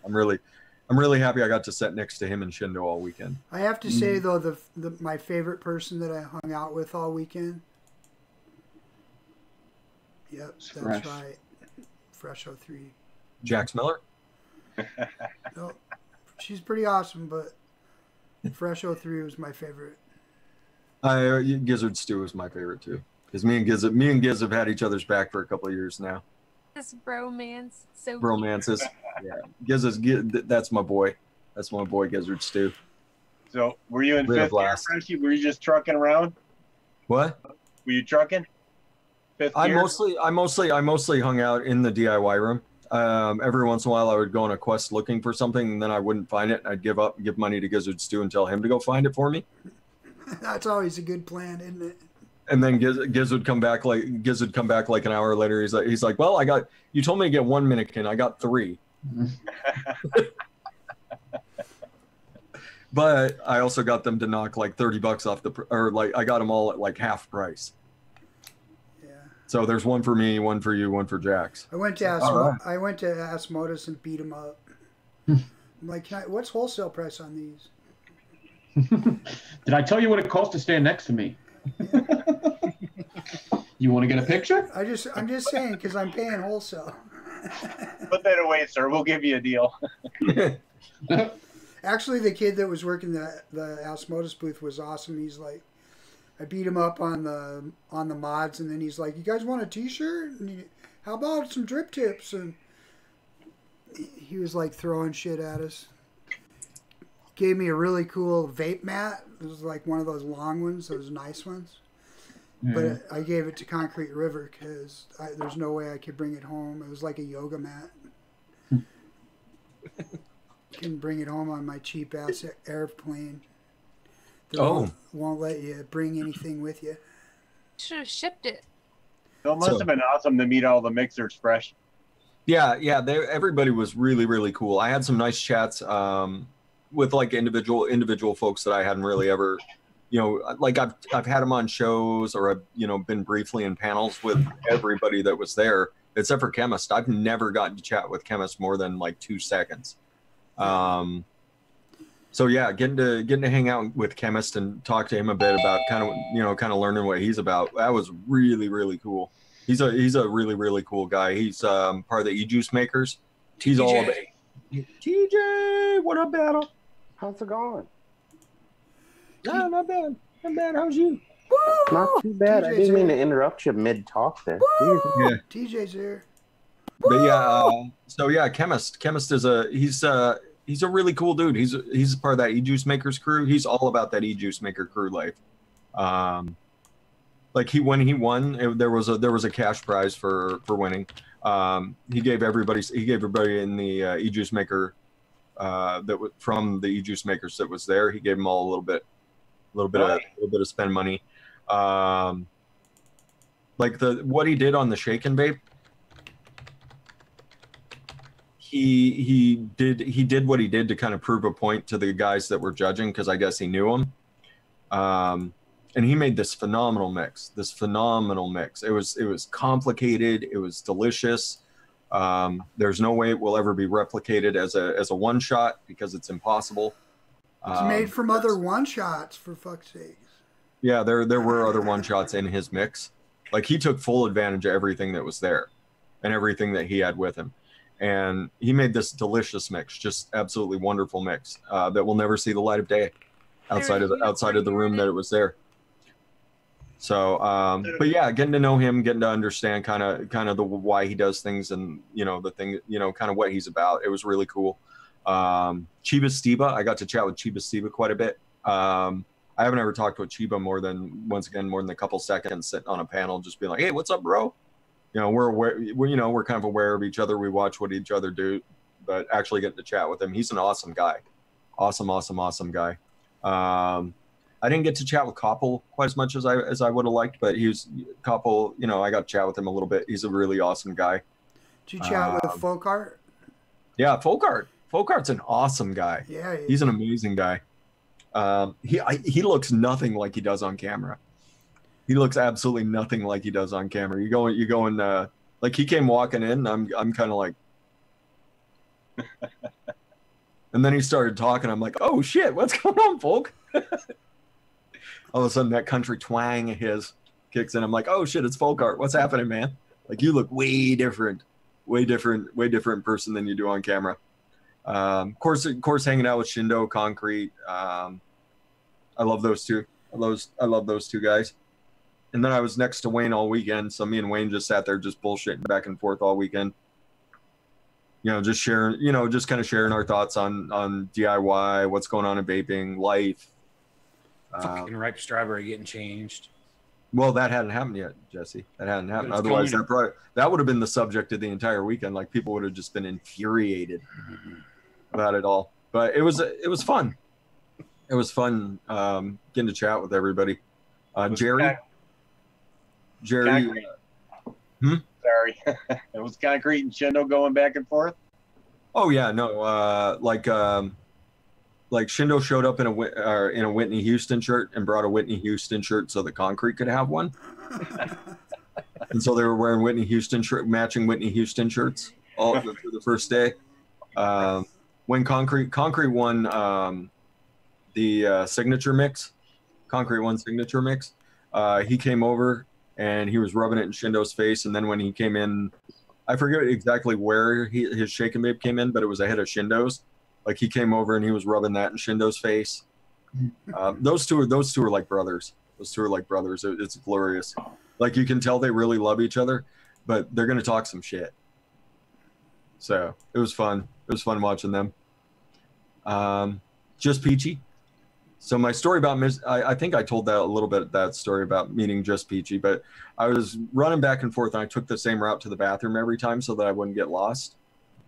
I'm really happy I got to sit next to him and Shindo all weekend. I have to say though, my favorite person that I hung out with all weekend. Yep, that's right. Fresh 03. Jax Miller? No, she's pretty awesome, but Fresh 03 was my favorite. Gizzard Stew was my favorite too. Because me and Giz have had each other's back for a couple of years now. This bromance. So Bromances. Yeah. That's my boy. That's my boy, Gizzard Stew. So were you in fifth gear, Frenchie? Were you just trucking around? What? Were you trucking? I mostly hung out in the DIY room. Every once in a while I would go on a quest looking for something, and then I wouldn't find it, and I'd give up and give money to Gizzard Stew and tell him to go find it for me. That's always a good plan, isn't it? And then Giz would come back like an hour later. He's like, well, you told me to get 1 Minikin. I got 3. But I also got them to knock like $30 off I got them all at like half price. Yeah. So there's one for me, one for you, one for Jax. I went to ask Modus and beat him up. I'm like, what's wholesale price on these? Did I tell you what it costs to stand next to me? You want to get a picture? I'm just saying because I'm paying wholesale. Put that away, sir. We'll give you a deal. Actually, the kid that was working the Ask Modus booth was awesome. He's like, I beat him up on the mods, and then he's like, "You guys want a T-shirt? How about some drip tips?" And he was like throwing shit at us. Gave me a really cool vape mat. It was like one of those long ones, those nice ones. Mm-hmm. But I gave it to Concrete River because there's no way I could bring it home. It was like a yoga mat. Couldn't bring it home on my cheap ass airplane. They won't let you bring anything with you. Should have shipped it. So it must have been awesome to meet all the mixers fresh. Yeah. Everybody was really, really cool. I had some nice chats with like individual folks that I hadn't really ever, like I've had them on shows, or I've been briefly in panels with everybody that was there except for Chemist. I've never gotten to chat with Chemist more than like 2 seconds. So yeah, getting to hang out with Chemist and talk to him a bit about kind of learning what he's about. That was really, really cool. He's a really, really cool guy. He's part of the e-juice makers. He's all about TJ. What up, Battle? How's it going? No, not bad. Not bad. How's you? Woo! Not too bad. TJ's I didn't mean here. to interrupt you mid-talk there. Yeah. TJ's here. But yeah, Chemist is he's a really cool dude. He's part of that e-juice makers crew. He's all about that e-juice maker crew life. Like when he won, there was a cash prize for winning. He gave everybody in the e-juice maker from the e-juice makers that was there. He gave them all a little bit of spend money. Like what he did on the shake and vape. He did what he did to kind of prove a point to the guys that were judging, because I guess he knew them. And he made this phenomenal mix. It was complicated. It was delicious. There's no way it will ever be replicated as a one shot, because it's impossible. It's made from other one shots, for fuck's sakes. Yeah, there were other one shots in his mix. Like, he took full advantage of everything that was there and everything that he had with him. And he made this delicious mix, just absolutely wonderful mix that will never see the light of day outside of the room that it was there. So, but yeah, getting to know him, getting to understand kind of the why he does things, and the thing, kind of what he's about. It was really cool. Chiba Steba, I got to chat with Chiba Steba quite a bit. I haven't ever talked with Chiba more than a couple seconds, sitting on a panel, just being like, "Hey, what's up, bro?" We're aware, we're kind of aware of each other. We watch what each other do, but actually getting to chat with him, he's an awesome guy. Awesome guy. I didn't get to chat with Koppel quite as much as I would have liked, but Koppel, I got to chat with him a little bit. He's a really awesome guy. Did you chat with Folkart? Yeah, Folkart. Folkart's an awesome guy. Yeah, he's an amazing guy. He looks nothing like he does on camera. He looks absolutely nothing like he does on camera. You go and like he came walking in, I'm kind of like, and then he started talking. I'm like, oh shit, what's going on, Folk? All of a sudden, that country twang of his kicks in. I'm like, oh shit, it's Folkart. What's happening, man? Like, you look way different person than you do on camera. Of course, hanging out with Shindo, Concrete. I love those two. I love those two guys. And then I was next to Wayne all weekend, so me and Wayne just sat there just bullshitting back and forth all weekend. Just sharing, just kind of sharing our thoughts on DIY, what's going on in vaping, life. Fucking ripe strawberry getting changed. Well, that hadn't happened yet, Jesse. That hadn't happened. Otherwise, that would have been the subject of the entire weekend. Like, people would have just been infuriated about it all. But it was fun. It was fun getting to chat with everybody. Jerry. Sorry. It was Concrete and Shindo going back and forth. Oh yeah, no. Like Shindo showed up in a Whitney Houston shirt and brought a Whitney Houston shirt so that Concrete could have one. And so they were wearing matching Whitney Houston shirts all through the first day. When Concrete won the signature mix, Concrete won signature mix. He came over and he was rubbing it in Shindo's face. And then when he came in, I forget exactly where his Shake and Vape came in, but it was ahead of Shindo's. Like, he came over and he was rubbing that in Shindo's face. Those two are like brothers. It's glorious. Like, you can tell they really love each other, but they're gonna talk some shit. So it was fun. It was fun watching them. Just Peachy. So my story about I think I told that a little bit, that story about meeting Just Peachy, but I was running back and forth and I took the same route to the bathroom every time so that I wouldn't get lost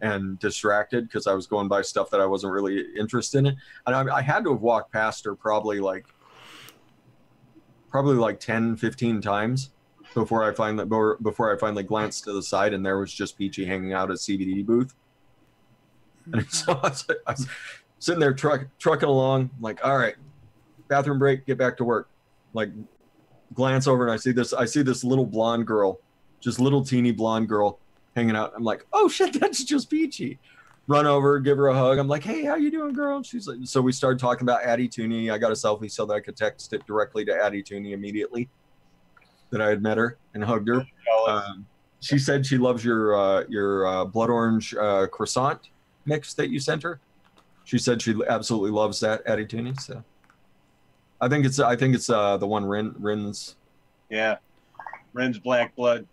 and distracted, because I was going by stuff that I wasn't really interested in. And I had to have walked past her probably like 10, 15 times before I finally glanced to the side and there was Just Peachy hanging out at CBD booth. And so I was sitting there trucking along, like, all right, bathroom break, get back to work. Like, glance over and I see this little blonde girl, just little teeny blonde girl hanging out. I'm like, oh shit, that's Just Peachy. Run over, give her a hug. I'm like, hey, how you doing, girl? And she's like, so we started talking about Hattie Tunis. I got a selfie so that I could text it directly to Hattie Tunis immediately that I had met her and hugged her. She said she loves your blood orange croissant mix that you sent her. She said she absolutely loves that, Hattie Tunis. So I think it's the one Rin's. Yeah, Rin's Black Blood.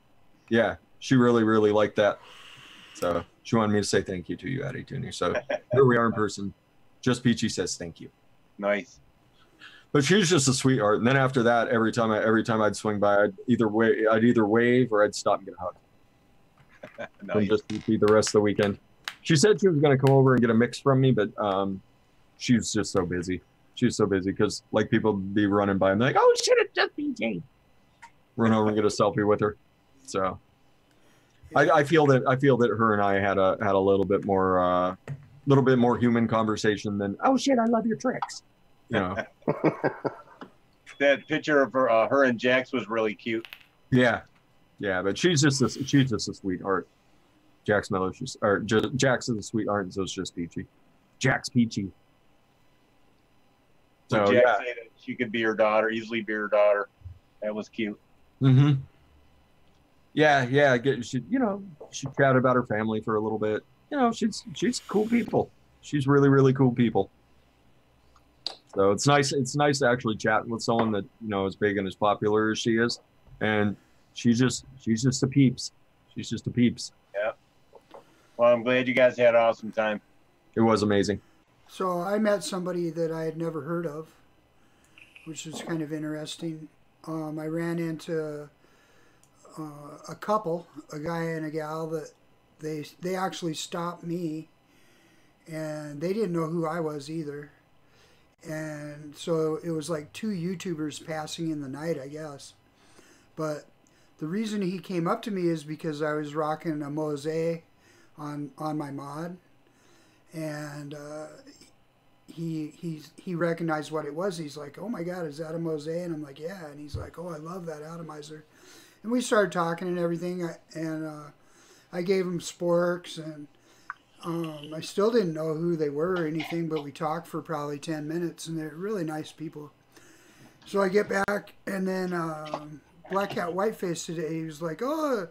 Yeah, she really liked that. So she wanted me to say thank you to you, Hattie Tunis. So here we are in person. Just Peachy says thank you. Nice. But she's just a sweetheart. And then after that, every time I'd swing by, I'd either wave or I'd stop and get a hug. Nice. And just be the rest of the weekend. She said she was going to come over and get a mix from me, but she was just so busy. She was so busy because, like, people would be running by and be like, oh shit, it's Just Peachy. Run over and get a selfie with her. So I feel that her and I had a little bit more human conversation than, oh shit, I love your tricks. You know. That picture of her and Jax was really cute. Yeah, but she's just a sweetheart. Jax Miller, Jax is a sweetheart, and so it's Just Peachy. Jax Peachy. So Jax said that she could be her daughter, easily be her daughter. That was cute. Mm-hmm. Yeah. She chatted about her family for a little bit. She's cool people. She's really cool people. So it's nice. It's nice to actually chat with someone that as big and as popular as she is, and she's just a peeps. She's just a peeps. Yeah. Well, I'm glad you guys had an awesome time. It was amazing. So I met somebody that I had never heard of, which is kind of interesting. I ran into a couple, a guy and a gal, that they actually stopped me, and they didn't know who I was either. And so it was like two YouTubers passing in the night, I guess. But the reason he came up to me is because I was rocking a mose on my mod, and he recognized what it was. He's like, "Oh my God, is that a mose?" And I'm like, "Yeah." And he's like, "Oh, I love that atomizer." And we started talking and everything, and I gave him sporks, and I still didn't know who they were or anything, but we talked for probably 10 minutes, and they're really nice people. So I get back, and then Black Cat Whiteface today, he was like, "Oh,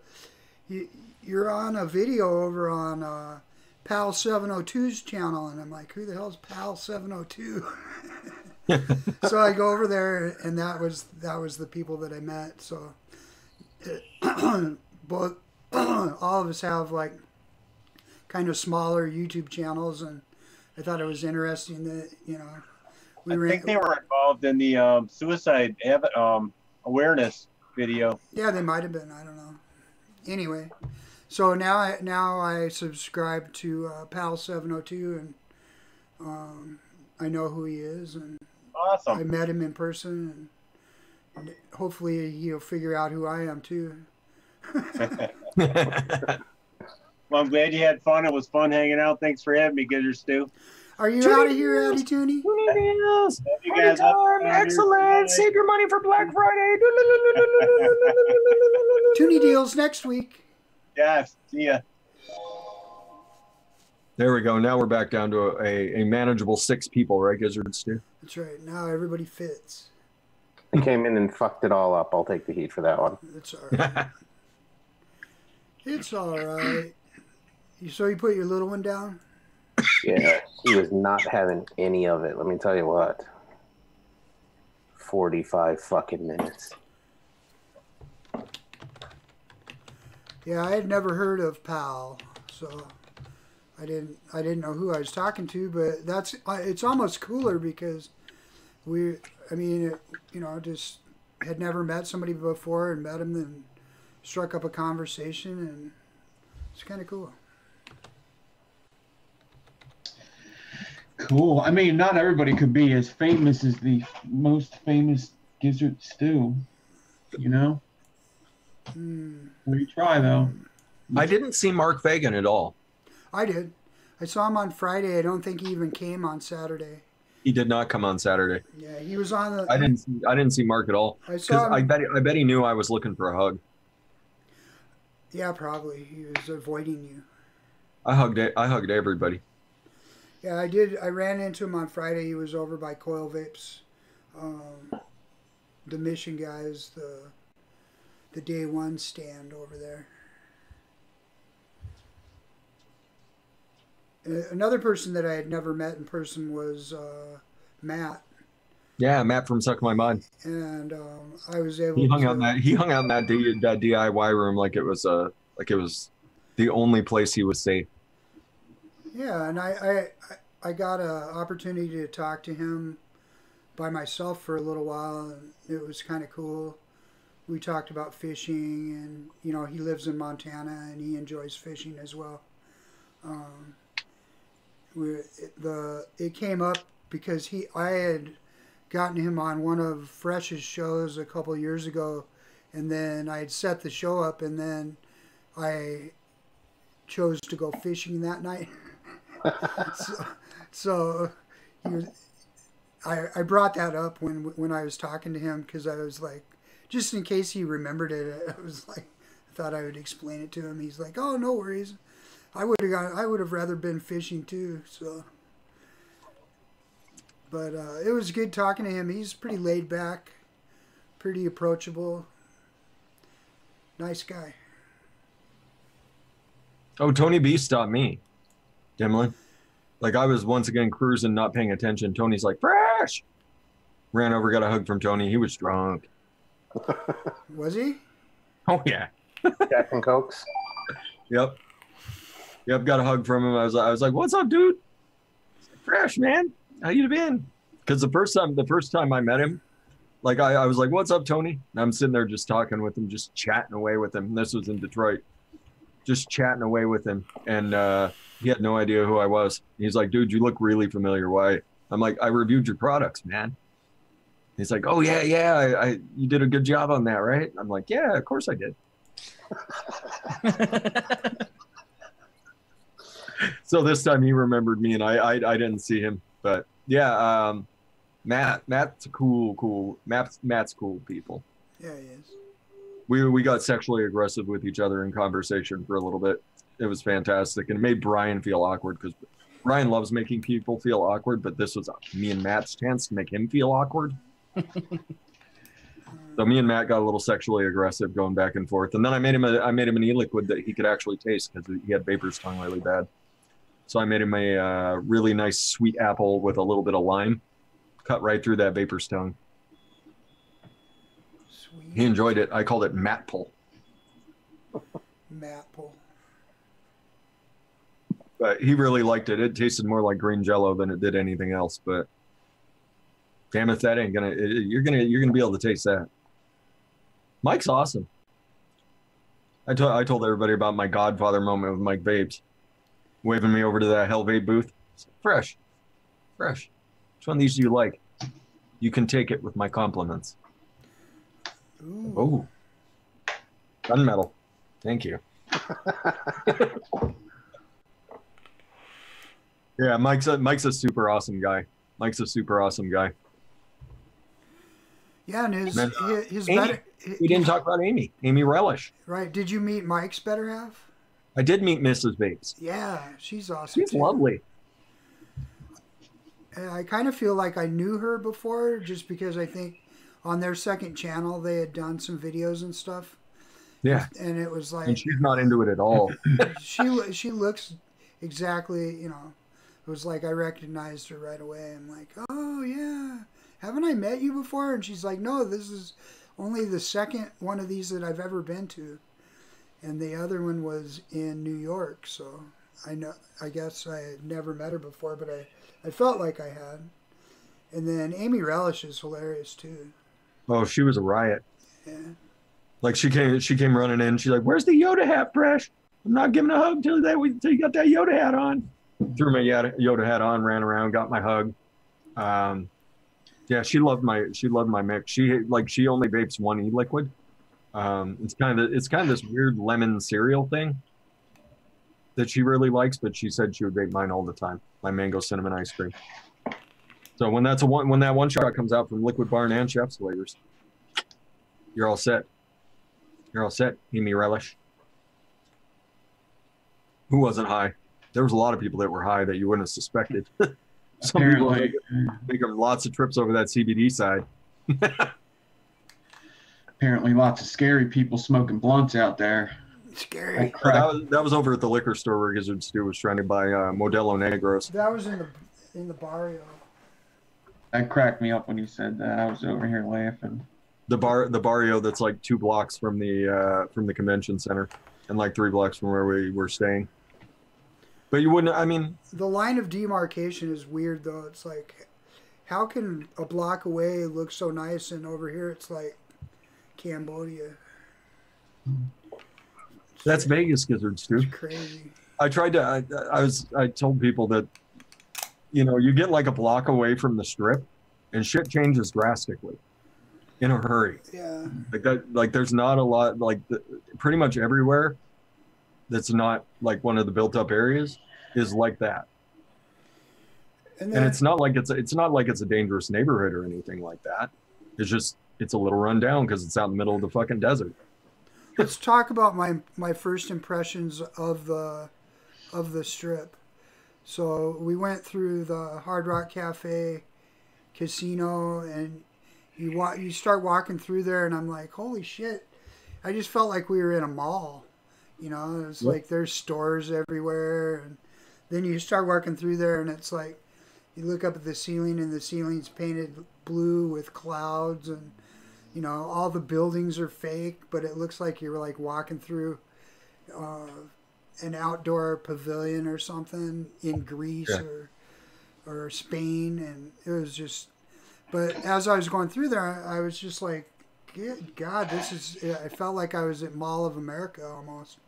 you're on a video over on Pal 702's channel." And I'm like, "Who the hell's Pal 702? So I go over there, and that was the people that I met. So both all of us have like kind of smaller YouTube channels, and I thought it was interesting that I think they were involved in the suicide awareness video. Yeah, they might have been. I don't know. Anyway, so now I subscribe to Pal 702, and I know who he is, and awesome. I met him in person, and hopefully he'll figure out who I am too. Well, I'm glad you had fun. It was fun hanging out. Thanks for having me, Gizzard Stew. Are you out of here, Hattie Tunis? You guys excellent. Save your money for Black Friday. Toonie deals next week. Yes. See ya. There we go. Now we're back down to a manageable 6 people, right, Gizzard Stew? That's right. Now everybody fits. I came in and fucked it all up. I'll take the heat for that one. It's all right. It's all right. So you put your little one down? Yeah, he was not having any of it. Let me tell you what. 45 fucking minutes. Yeah, I had never heard of Pal, so I didn't know who I was talking to. But it's almost cooler because just had never met somebody before and met him and struck up a conversation, and it's kind of cool. Cool. I mean, not everybody could be as famous as the most famous Gizzard Stew, We try, though. I didn't see Mark Fagan at all. I did. I saw him on Friday. I don't think he even came on Saturday. He did not come on Saturday. Yeah, he was on the... I didn't see Mark at all. I bet he knew I was looking for a hug. Yeah, probably. He was avoiding you. I hugged everybody. Yeah, I did. I ran into him on Friday. He was over by Coil Vapes. The Mission guys, the day one stand over there. Another person that I had never met in person was Matt. Yeah, Matt from Suck My Mud. And I was able. He hung out in that DIY room like it was the only place he was safe. Yeah, and I got an opportunity to talk to him by myself for a little while, and it was kind of cool. We talked about fishing, and he lives in Montana and he enjoys fishing as well. It came up because I had gotten him on one of Fresh's shows a couple years ago, and then I had set the show up, and then I chose to go fishing that night. so I brought that up when I was talking to him, because I was like, just in case he remembered it, I was like, I thought I would explain it to him. He's like, "Oh, no worries. I would have rather been fishing too." So, but it was good talking to him. He's pretty laid back, pretty approachable, nice guy. Oh, Tony B stopped me. Dimlin. Like, I was once again cruising, not paying attention. Tony's like, "Frank!" Fresh. Ran over, got a hug from Tony. He was drunk. Was he? Oh, yeah. Jack and Cokes. Yep. Yep, got a hug from him. I was like, what's up, dude? Fresh, man. How you been? Because the first time I met him, like I was like, what's up, Tony? And I'm sitting there just talking with him, just chatting away with him. This was in Detroit. Just chatting away with him. And he had no idea who I was. He's like, dude, you look really familiar. Why? I'm like, I reviewed your products, man. He's like, oh, yeah, you did a good job on that, right? I'm like, yeah, of course I did. So this time he remembered me, and I didn't see him. But yeah, Matt's cool. Matt's cool people. Yeah, he is. We got sexually aggressive with each other in conversation for a little bit. It was fantastic, and it made Brian feel awkward because Brian loves making people feel awkward, but this was me and Matt's chance to make him feel awkward. So me and Matt got a little sexually aggressive going back and forth, and then I made him an e-liquid that he could actually taste because he had vapor's tongue really bad. So I made him a really nice sweet apple with a little bit of lime, cut right through that vapor's tongue. Sweet. He enjoyed it. I called it Matple. Matple. But he really liked it. It tasted more like green Jello than it did anything else. But damn it, that ain't gonna. You're gonna be able to taste that. Mike's awesome. I told everybody about my Godfather moment with Mike Vapes, waving me over to that Hell Vape booth. Fresh. Which one of these do you like? You can take it with my compliments. Ooh. Oh, gunmetal. Thank you. Yeah, Mike's a super awesome guy. Yeah, and his Amy. better. We didn't talk about Amy. Amy Relish. Right? Did you meet Mike's better half? I did meet Mrs. Vapes. Yeah, she's awesome. She's lovely. I kind of feel like I knew her before, just because I think on their second channel they had done some videos and stuff. Yeah. And it was like, And she's not into it at all. she looks exactly, you know. It was like I recognized her right away. I'm like, oh yeah, haven't I met you before? And she's like, no, this is only the second one of these that I've ever been to, and the other one was in New York. So I guess I had never met her before, but I felt like I had. And then Amy Relish is hilarious too. Oh, she was a riot. Yeah. Like she came running in. She's like, "Where's the Yoda hat, Fresh? I'm not giving a hug till you got that Yoda hat on." Threw my Yoda hat on, ran around, got my hug. Yeah, she loved my mix. She only vapes one e-liquid. It's kind of this weird lemon cereal thing that she really likes, but she said she would vape mine all the time. My mango cinnamon ice cream. So when that one shot comes out from Liquid Barn and Chef's Flavors, you're all set. You're all set, Amy Relish. Who wasn't high? There was a lot of people that were high that you wouldn't have suspected. Some people making lots of trips over that CBD side. Apparently lots of scary people smoking blunts out there. Scary. That was over at the liquor store where Gizzard Stew was trying to buy Modelo Negros. That was in the barrio. That cracked me up when you said that. I was over here laughing. The barrio that's like 2 blocks from the convention center and like 3 blocks from where we were staying. But you wouldn't, I mean... The line of demarcation is weird, though. It's like, how can a block away look so nice, and over here it's like Cambodia? That's Vegas, Gizzards, too. It's crazy. I told people that, you know, you get like a block away from the strip, and shit changes drastically in a hurry. Yeah. Like there's not a lot, like pretty much everywhere that's not like one of the built-up areas is like that. And it's not like it's a dangerous neighborhood or anything like that. It's a little run down because it's out in the middle of the fucking desert. Let's talk about my first impressions of the strip. So we went through the Hard Rock Cafe, casino, and you start walking through there, and I'm like, holy shit! I just felt like we were in a mall. You know, it's like there's stores everywhere, and then you start walking through there, and it's like, you look up at the ceiling, and the ceiling's painted blue with clouds, and you know, all the buildings are fake, but it looks like you're like walking through an outdoor pavilion or something in Greece or Spain, and it was just. But as I was going through there, I was just like, good God, this is. I felt like I was at Mall of America almost.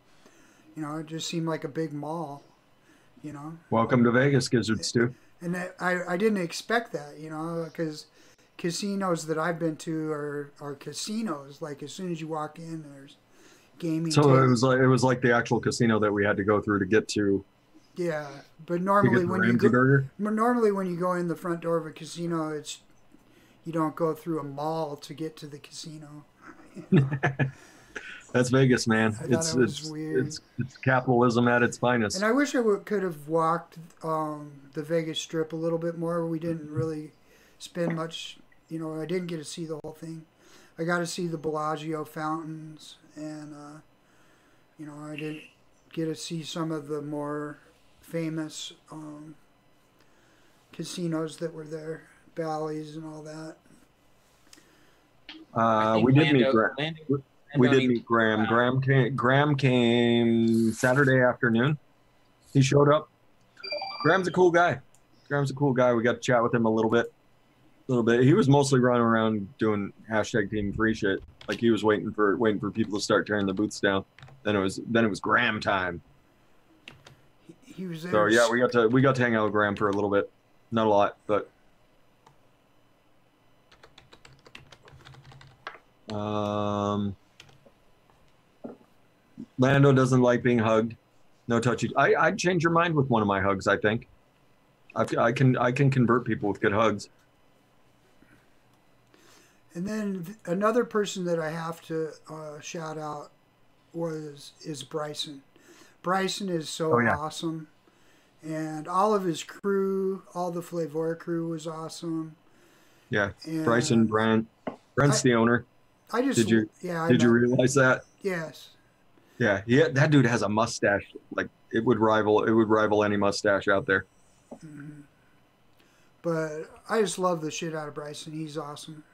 You know, it just seemed like a big mall. You know. Welcome to Vegas, Gizzards too. And I didn't expect that, you know, because casinos that I've been to are casinos. Like as soon as you walk in, there's gaming. So tables. it was like the actual casino that we had to go through to get to. Yeah, but normally when you go in the front door of a casino, you don't go through a mall to get to the casino. You know? That's Vegas, man. It's weird. It's capitalism at its finest. And I wish I could have walked the Vegas Strip a little bit more. We didn't really spend much. You know, I didn't get to see the whole thing. I got to see the Bellagio fountains, and you know, I didn't get to see some of the more famous casinos that were there, Bally's and all that. We did meet Graham. We did meet Graham. Graham came Saturday afternoon. He showed up. Graham's a cool guy. We got to chat with him a little bit. He was mostly running around doing #team free shit. Like he was waiting for people to start tearing the booths down. Then it was Graham time. He was there. So yeah, we got to hang out with Graham for a little bit. Not a lot, but Lando doesn't like being hugged. No touchy. I'd change your mind with one of my hugs. I think I can convert people with good hugs. And then another person that I have to shout out is Bryson. Bryson is so awesome, and all of his crew, all the Flavor crew was awesome. Yeah, and Bryson, Brent's the owner. Did you realize that? Yes. Yeah, that dude has a mustache like it would rival any mustache out there. Mm-hmm. But I just love the shit out of Bryson. He's awesome.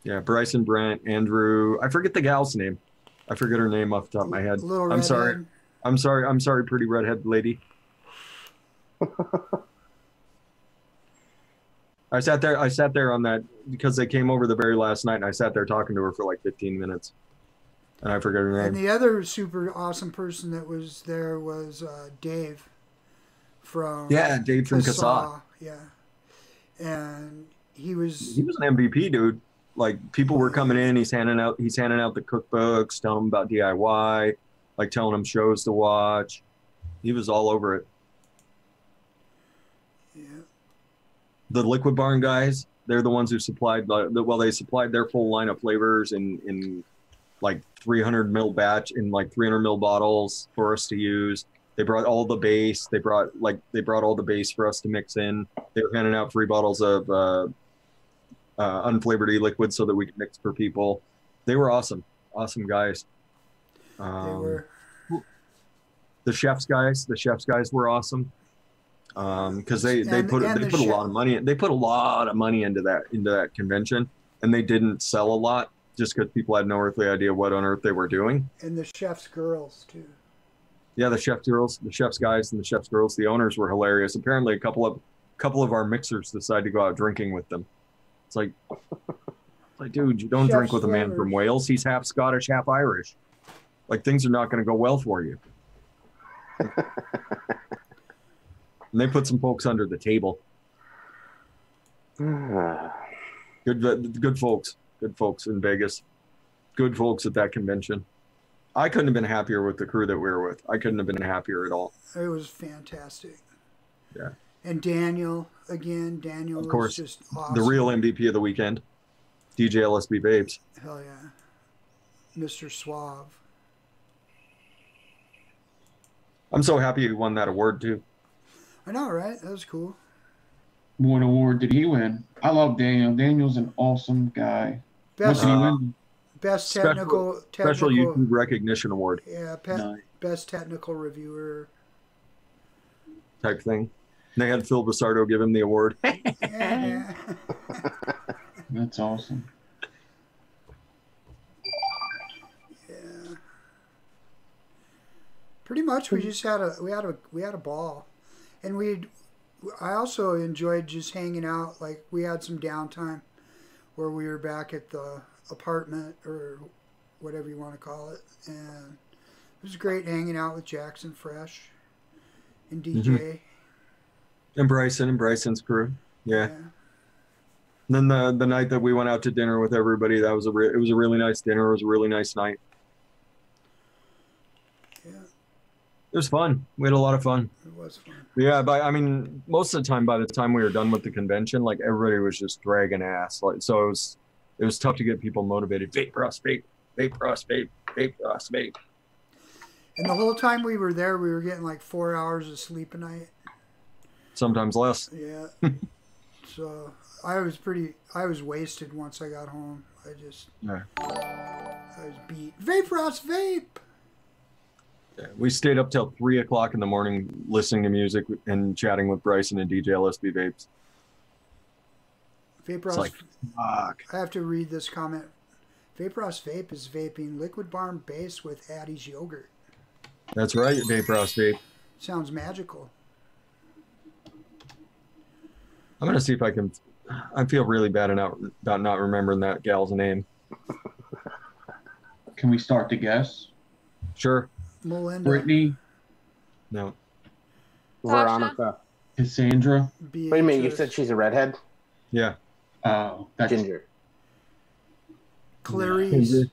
Yeah, Bryson, Brent, Andrew. I forget the gal's name. I forget her name off the top of my head. I'm sorry, pretty redhead lady. I sat there on that because they came over the very last night, and I sat there talking to her for like 15 minutes. And I forget her name. And the other super awesome person that was there was Dave from CUSTARD. Yeah, and he was an MVP, dude. Like people were coming in, he's handing out the cookbooks, telling them about DIY, like telling them shows to watch. He was all over it. Yeah. The Liquid Barn guys, they're the ones who supplied they supplied their full line of flavors in like 300 ml bottles for us to use. They brought all the base. They brought all the base for us to mix in. They were handing out free bottles of unflavored e-liquid so that we could mix for people. They were awesome guys. They were. The chefs guys were awesome. Because they put a lot of money. They put a lot of money into that convention, and they didn't sell a lot just because people had no earthly idea what on earth they were doing. And the chefs girls too. Yeah, the chef girls, the chefs guys, and the chefs girls. The owners were hilarious. Apparently, a couple of our mixers decided to go out drinking with them. It's like, dude, you don't drink with a man from Wales. He's half Scottish, half Irish. Like things are not going to go well for you. And they put some folks under the table. Good folks in Vegas. Good folks at that convention. I couldn't have been happier with the crew that we were with. I couldn't have been happier at all. It was fantastic. Yeah. And Daniel, of course, was just awesome. The real MVP of the weekend. DJ LSB Babes. Hell yeah. Mr. Suave. I'm so happy he won that award too. I know, right? That was cool. What award did he win? I love Daniel. Daniel's an awesome guy. What did he win? Best technical special YouTube recognition award. Yeah, best technical reviewer type thing. They had Phil Basardo give him the award. Yeah. That's awesome. Yeah. Pretty much, we just had a ball, and I also enjoyed just hanging out. Like, we had some downtime where we were back at the apartment or whatever you want to call it, and it was great hanging out with Jackson Fresh and DJ. And Bryson's crew. Yeah. And then the night that we went out to dinner with everybody, it was a really nice dinner. It was a really nice night. Yeah. It was fun. We had a lot of fun. It was fun. Yeah, but I mean, most of the time, by the time we were done with the convention, like, everybody was just dragging ass. Like, so it was tough to get people motivated. Vape Ross, vape, vape Ross, vape, vape Ross, vape. And the whole time we were there, we were getting like 4 hours of sleep a night. Sometimes less. Yeah. So I was wasted once I got home. I was beat. Vape Ross, vape! Yeah, we stayed up till 3 o'clock in the morning listening to music and chatting with Bryson and DJ LSB Vapes. Vape Ross, like, fuck. I have to read this comment. Vape Ross Vape is vaping liquid barn base with Hattie's yogurt. That's right, Vape Ross Vape. Sounds magical. I'm going to see if I can... I feel really bad about not remembering that gal's name. Can we start to guess? Sure. Melinda. Brittany. No. Veronica. Cassandra. What do you mean? You said she's a redhead? Yeah. Oh, that's Ginger. Clarice.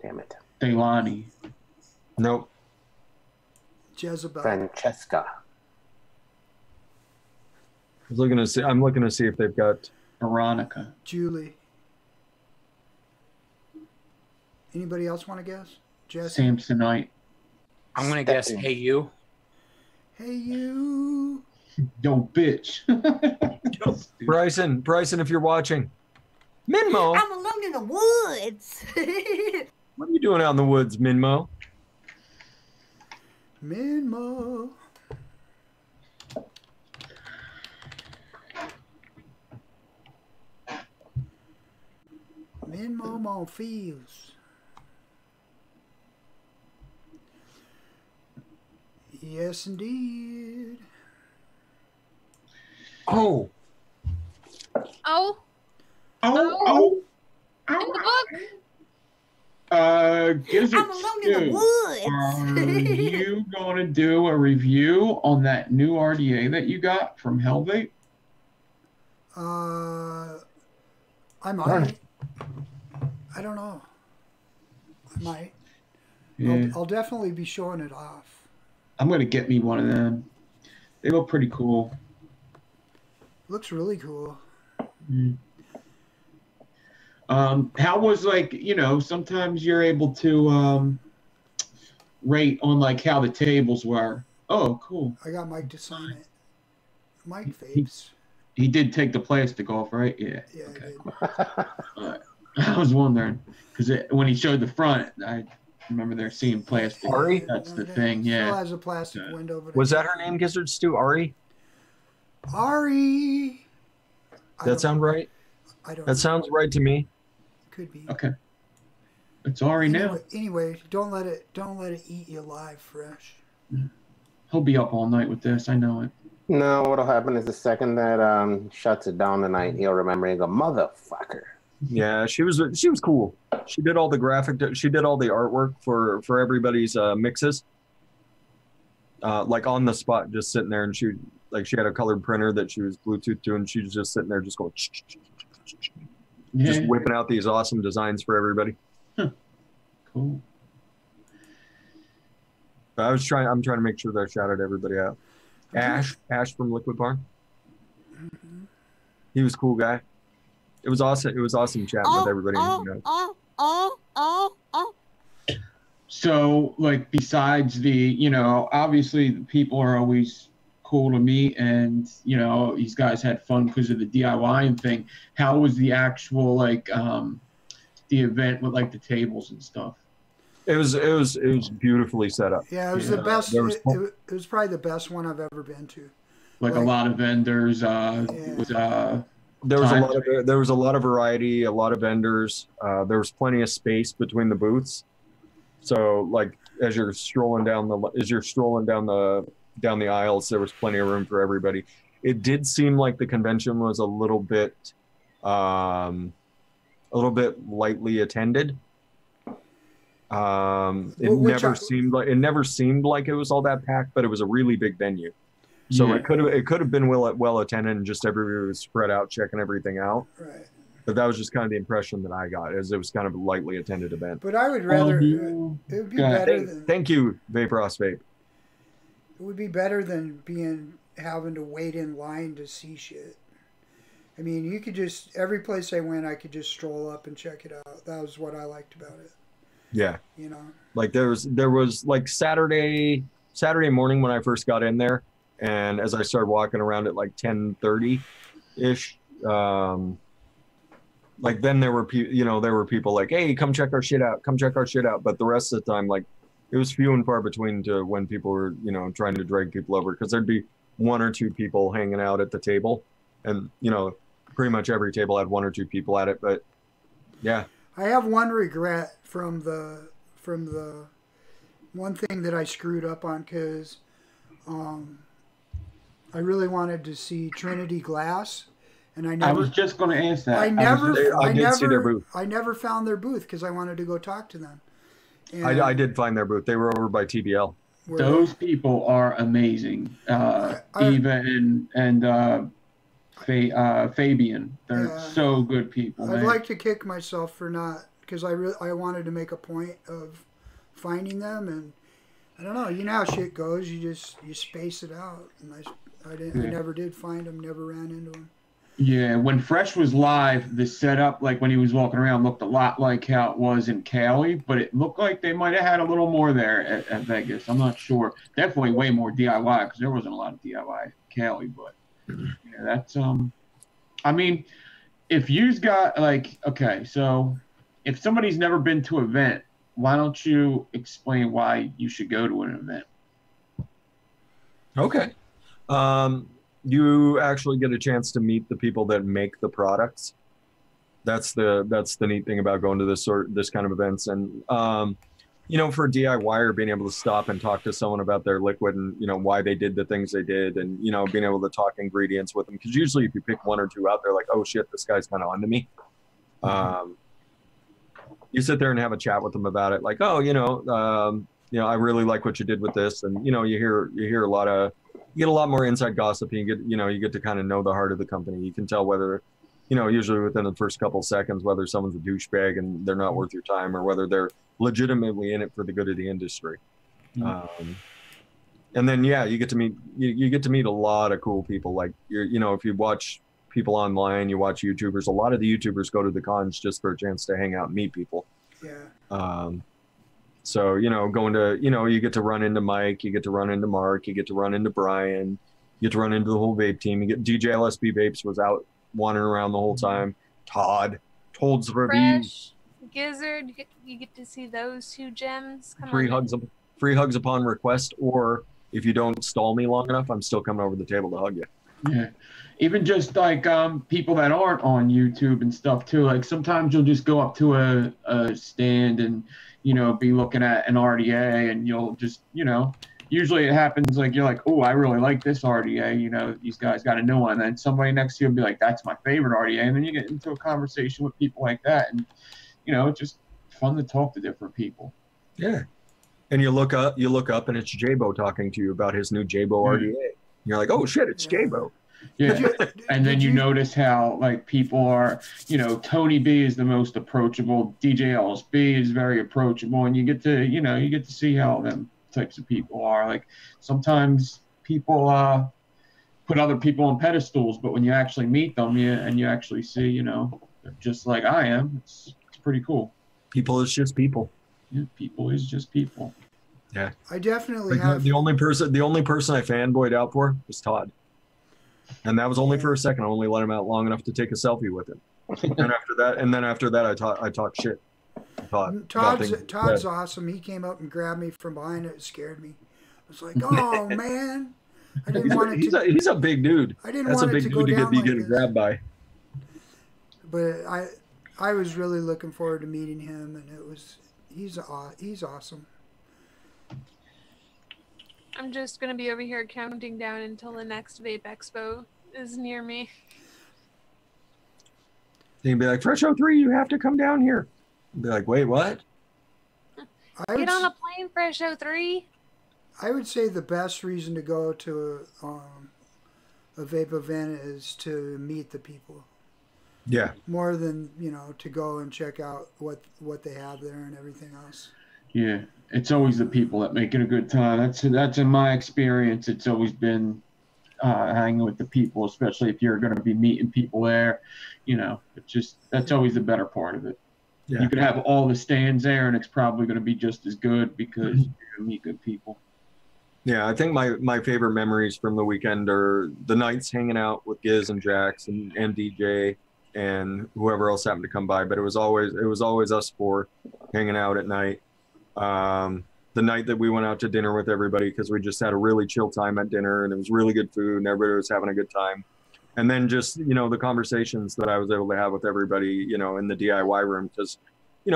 Damn it. Delaney. Nope. Jezebel. Francesca. I'm looking to see if they've got Veronica. Julie. Anybody else want to guess? Jesse? Samsonite. I'm gonna guess. Hey you. Hey you. Yo, bitch. Bryson, if you're watching. Minmo. I'm alone in the woods. What are you doing out in the woods, Minmo? Minmo. Minmo feels. Yes, indeed. Oh. Oh. Oh. In the book. Gizzard I'm alone in the woods. Are you going to do a review on that new RDA that you got from Hellvape? I might. I don't know. I might. Yeah. I'll definitely be showing it off. I'm going to get me one of them. They look pretty cool. Looks really cool. Mm. How was, like, you know, sometimes you're able to rate on, like, how the tables were. Oh, cool. I got Mike to sign it. Mike vapes. He did take the plastic off, right? Yeah. Yeah, Okay. I did. I was wondering, because when he showed the front, I remember there seeing plastic. Ari? That's the thing, Still yeah. has a plastic window. But Was that her name, Gizzard Stew? Ari? Ari. That sound right? I don't That know. sounds right to me. Could be. Okay. It's Ari now. Anyway, don't let it eat you alive, Fresh. He'll be up all night with this. I know it. No, what'll happen is the second that shuts it down tonight, he'll remember and go, motherfucker. Yeah, she was cool. She did all the she did all the artwork for everybody's mixes. Like on the spot, just sitting there, and she had a colored printer that she was Bluetooth to, and she was just sitting there, just going, just whipping out these awesome designs for everybody. Cool. But I'm trying to make sure that I shouted everybody out. Ash from Liquid Barn. Mm-hmm. He was a cool guy. It was awesome. It was awesome chatting with everybody. So, like, besides the, you know, obviously the people are always cool to meet, and, you know, these guys had fun because of the DIY thing. How was the actual, like, the event with, like, the tables and stuff? It was beautifully set up. Yeah, it was the best. It was probably the best one I've ever been to. Like a lot of vendors. There was a lot of variety, a lot of vendors. There was plenty of space between the booths. So like as you're strolling down the aisles, there was plenty of room for everybody. It did seem like the convention was a little bit lightly attended. It never seemed like it was all that packed, but it was a really big venue. So it could have been well attended and just everybody was spread out checking everything out. Right. But that was just kind of the impression that I got, as it was kind of a lightly attended event. But I would rather it would be better than. Thank you, Vaporos Vape. It would be better than having to wait in line to see shit. I mean, you could just every place I went, I could just stroll up and check it out. That was what I liked about it. Yeah. You know. Like there was like Saturday morning when I first got in there, and as I started walking around at like 10:30-ish, like then there were people like, hey, come check our shit out, but the rest of the time, like, it was few and far between to when people were, trying to drag people over, because there'd be one or two people hanging out at the table, and pretty much every table had one or two people at it. But yeah, I have one regret from the one thing that I screwed up on, because I really wanted to see Trinity Glass. And I was just going to ask that. I never found their booth because I wanted to go talk to them. And I did find their booth. They were over by TBL. Those people are amazing. Eva and Fabian. They're so good people. I'd like to kick myself for not, because I wanted to make a point of finding them, and I don't know. You know how shit goes. You space it out, and I never did find them. Never ran into them. Yeah, when Fresh was live, the setup, like when he was walking around, looked a lot like how it was in Cali, but it looked like they might have had a little more there at Vegas. I'm not sure. Definitely way more DIY, because there wasn't a lot of DIY at Cali, but yeah, that's, I mean, if you've got, like, okay, so if somebody's never been to an event, why don't you explain why you should go to an event? Okay. You actually get a chance to meet the people that make the products. That's the neat thing about going to this kind of events. And for a DIYer, being able to stop and talk to someone about their liquid and why they did the things they did, and being able to talk ingredients with them, because usually if you pick one or two out, they're like, oh shit, this guy's kind of onto me. You sit there and have a chat with them about it, like, oh, I really like what you did with this, and you hear a lot of. You get a lot more inside gossip. You get to kind of know the heart of the company. You can tell whether, usually within the first couple seconds, whether someone's a douchebag and they're not worth your time, or whether they're legitimately in it for the good of the industry. And then you get to meet a lot of cool people. Like if you watch people online, you watch YouTubers. A lot of the YouTubers go to the cons just for a chance to hang out and meet people. Yeah. So, going to, you get to run into Mike, you get to run into Mark, you get to run into Brian, you get to run into the whole vape team. You get DJ LSB Vapes was out wandering around the whole time. Todd's review. Gizzard, you get to see those two gems. Free hugs upon request, or if you don't stall me long enough, I'm still coming over the table to hug you. Yeah. Even just like people that aren't on YouTube and stuff too. Like sometimes you'll just go up to a stand and be looking at an RDA, and you'll just, usually it happens like you're like, oh, I really like this RDA, these guys got a new one, and then somebody next to you will be like, that's my favorite RDA, and then you get into a conversation with people like that, and it's just fun to talk to different people. Yeah. And you look up and it's J-Bo talking to you about his new J-Bo RDA. And you're like, oh shit, it's J-Bo. Yeah, and then you notice how like people are, Tony B is the most approachable, DJ LSB is very approachable, and you get to see how them types of people are. Like sometimes people put other people on pedestals, but when you actually meet them, and you actually see, they're just like I am. It's pretty cool. People is just people. Yeah, people is just people. Yeah, I definitely have. The only person I fanboyed out for was Todd. And that was only for a second. I only let him out long enough to take a selfie with him. And after that, I talk shit. thought. Todd's awesome. He came up and grabbed me from behind it. It scared me. I was like, oh man. I didn't want it to. He's a big dude. I didn't That's want a it big to go dude to down be like getting this. grabbed by. But I was really looking forward to meeting him, and he's awesome. I'm just gonna be over here counting down until the next Vape Expo is near me. They'd be like, Fresh 03, you have to come down here. I'd be like, wait, what? Get on a plane, Fresh 03. I would say the best reason to go to a vape event is to meet the people. Yeah. More than, to go and check out what they have there and everything else. Yeah, it's always the people that make it a good time. That's in my experience. It's always been hanging with the people, especially if you're going to be meeting people there. That's always the better part of it. Yeah. You could have all the stands there, and it's probably going to be just as good because you're going to meet good people. Yeah, I think my favorite memories from the weekend are the nights hanging out with Giz and Jax and DJ and whoever else happened to come by. But it was always us four hanging out at night. The night that we went out to dinner with everybody, because we just had a really chill time at dinner and it was really good food and everybody was having a good time. And then just, the conversations that I was able to have with everybody, in the DIY room, because,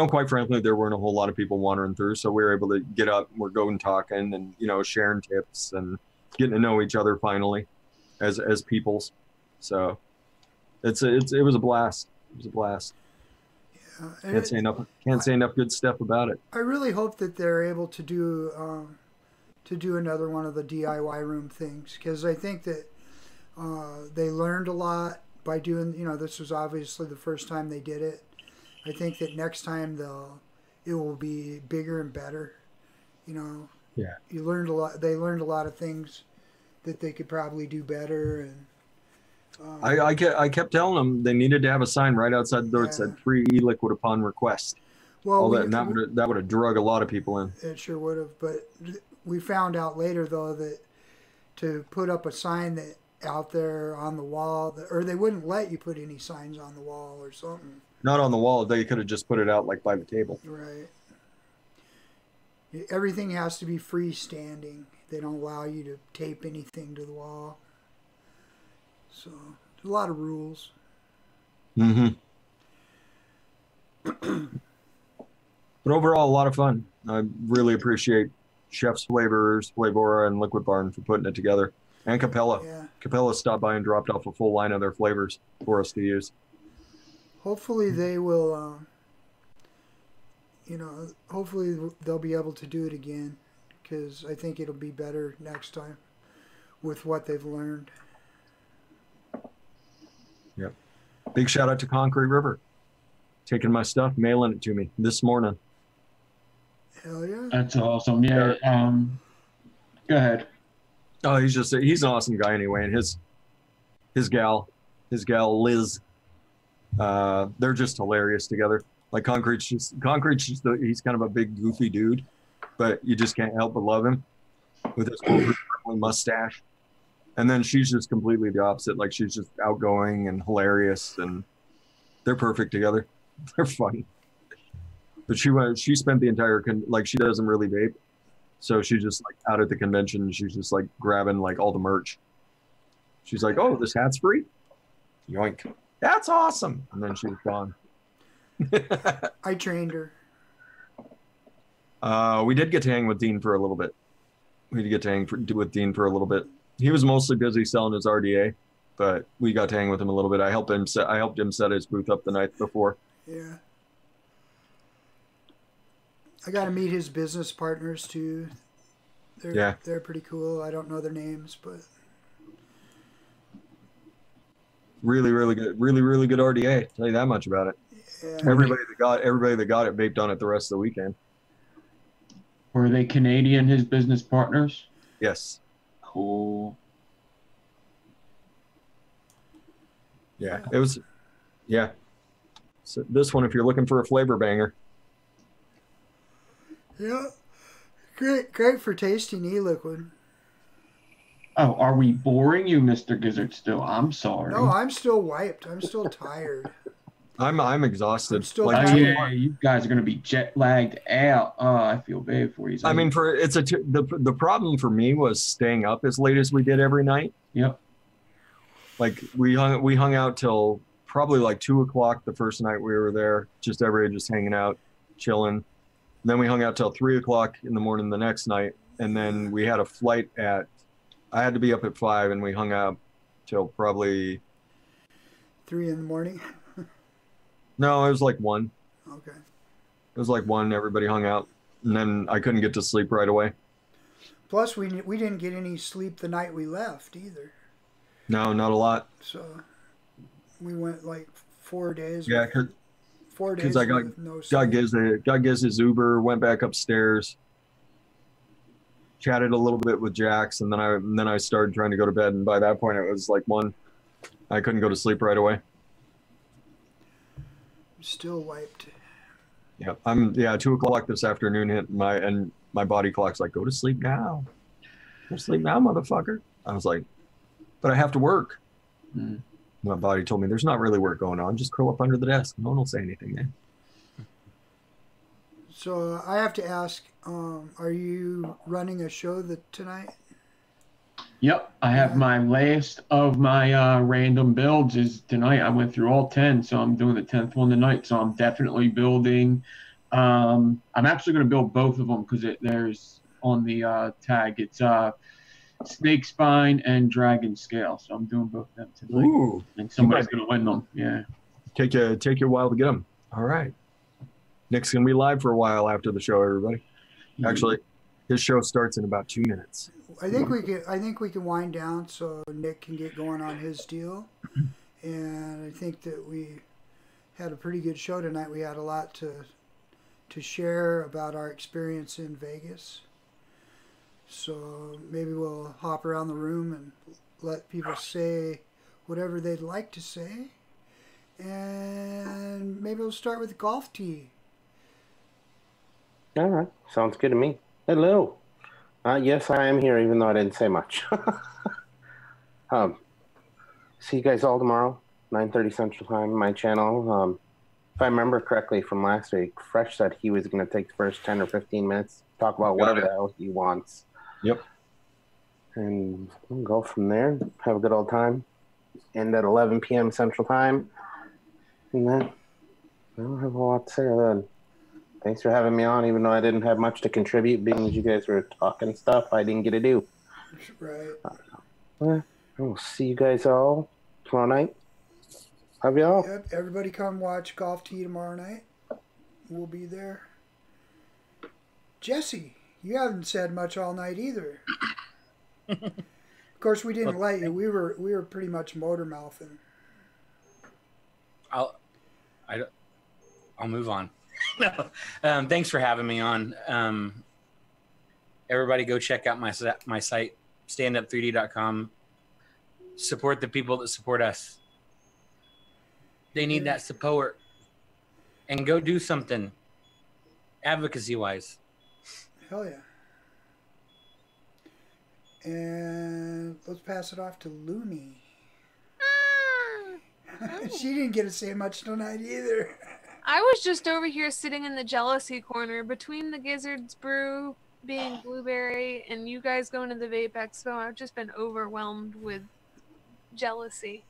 quite frankly, there weren't a whole lot of people wandering through. So we were able to get up, we're going talking and, sharing tips and getting to know each other finally as peoples. So it was a blast. It was a blast. Can't say enough good stuff about it. I really hope that they're able to do another one of the DIY room things, because I think that they learned a lot by doing. This was obviously the first time they did it. I think that next time it will be bigger and better. Yeah. You learned a lot. They learned a lot of things that they could probably do better and. I kept telling them they needed to have a sign right outside the door that said free e-liquid upon request. Well, that would have drug a lot of people in. It sure would have, but we found out later though that to put up a sign that out there on the wall, or they wouldn't let you put any signs on the wall or something. Not on the wall. They could have just put it out like by the table. Right. Everything has to be freestanding. They don't allow you to tape anything to the wall. So, there's a lot of rules. Mm-hmm. But overall, a lot of fun. I really appreciate Chef's Flavors, Flavora, and Liquid Barn for putting it together. And Capella. Yeah. Capella stopped by and dropped off a full line of their flavors for us to use. Hopefully they will, hopefully they'll be able to do it again, because I think it'll be better next time with what they've learned. Yep. Big shout out to Concrete River. Taking my stuff, mailing it to me this morning. Hell yeah. That's awesome. Yeah. Go ahead. Oh, he's an awesome guy anyway. And his gal Liz, they're just hilarious together. Like he's kind of a big goofy dude, but you just can't help but love him with his cool mustache. And then she's just completely the opposite. Like she's just outgoing and hilarious, and they're perfect together. They're funny. But she spent the entire she doesn't really vape, so she's just like out at the convention. She's just like grabbing like all the merch. She's like, "Oh, this hat's free! Yoink! That's awesome!" And then she was gone. I trained her. We did get to hang with Dean for a little bit. With Dean for a little bit. He was mostly busy selling his RDA, but we got to hang with him a little bit. I helped him set his booth up the night before. Yeah. I got to meet his business partners too. They're pretty cool. I don't know their names, but really, really good RDA. I'll tell you that much about it. Yeah. Everybody that got it vaped on it the rest of the weekend. Were they Canadian, his business partners? Yes. Cool. Yeah, it was. Yeah. So this one, if you're looking for a flavor banger. Yeah. Great for tasting e-liquid. Oh, are we boring you, Mr. Gizzard, still? I'm sorry. No, I'm still wiped. I'm still tired. I'm exhausted. still Like, Oh yeah, you guys are gonna be jet lagged out. Oh, I feel bad for you. I mean, the problem for me was staying up as late as we did every night. Yep. Like we hung out till probably like 2 o'clock the first night we were there, just everybody just hanging out, chilling. And then we hung out till 3 o'clock in the morning the next night, and then we had a flight at. I had to be up at 5, and we hung out till probably 3 in the morning. No, it was like 1. Okay. It was like 1. Everybody hung out, and then I couldn't get to sleep right away. Plus, we didn't get any sleep the night we left either. No, not a lot. So we went like 4 days. Yeah, 4 days. Because I got Gizz's Uber, went back upstairs, chatted a little bit with Jax, and then I started trying to go to bed. And by that point, it was like 1. I couldn't go to sleep right away. Still wiped. Yeah, 2 o'clock this afternoon hit and my body clock's like, go to sleep now. Go to sleep now, motherfucker. I was like, but I have to work. Mm. My body told me there's not really work going on. Just curl up under the desk. No one will say anything, man. So I have to ask, are you running a show tonight? Yep, I have my last of my random builds is tonight. I went through all 10, so I'm doing the 10th one tonight. So I'm definitely building. I'm actually going to build both of them because there's on the tag. It's snake spine and dragon scale. So I'm doing both of them tonight. Ooh, and somebody's going to win them. Yeah. Take you a while to get them. All right. Nick's going to be live for a while after the show, everybody. Actually, his show starts in about 2 minutes. I think we can wind down so Nick can get going on his deal. And I think that we had a pretty good show tonight. We had a lot to share about our experience in Vegas. So maybe we'll hop around the room and let people say whatever they'd like to say. And maybe we'll start with the golf tee. All right. Sounds good to me. Hello. Yes, I am here, even though I didn't say much. See you guys all tomorrow, 9:30 Central Time, my channel. If I remember correctly from last week, Fresh said he was going to take the first 10 or 15 minutes, talk about whatever the hell he wants. Yep. And we'll go from there, have a good old time. End at 11 p.m. Central Time. And then I don't have a lot to say other than thanks for having me on, even though I didn't have much to contribute, being as you guys were talking stuff I didn't get to do. Right. We'll see you guys all tomorrow night. Love y'all. Yep, everybody come watch Golf Tee tomorrow night. We'll be there. Jesse, you haven't said much all night either. Of course, we didn't let you. We were pretty much motor mouthing. I'll move on. Thanks for having me on. Everybody go check out my site, standup3d.com. Support the people that support us. They need that support. And go do something advocacy-wise. Hell yeah. And let's pass it off to Lumi. She didn't get to say much tonight either. I was just over here sitting in the jealousy corner between the Gizzards brew being blueberry and you guys going to the Vape Expo. I've just been overwhelmed with jealousy.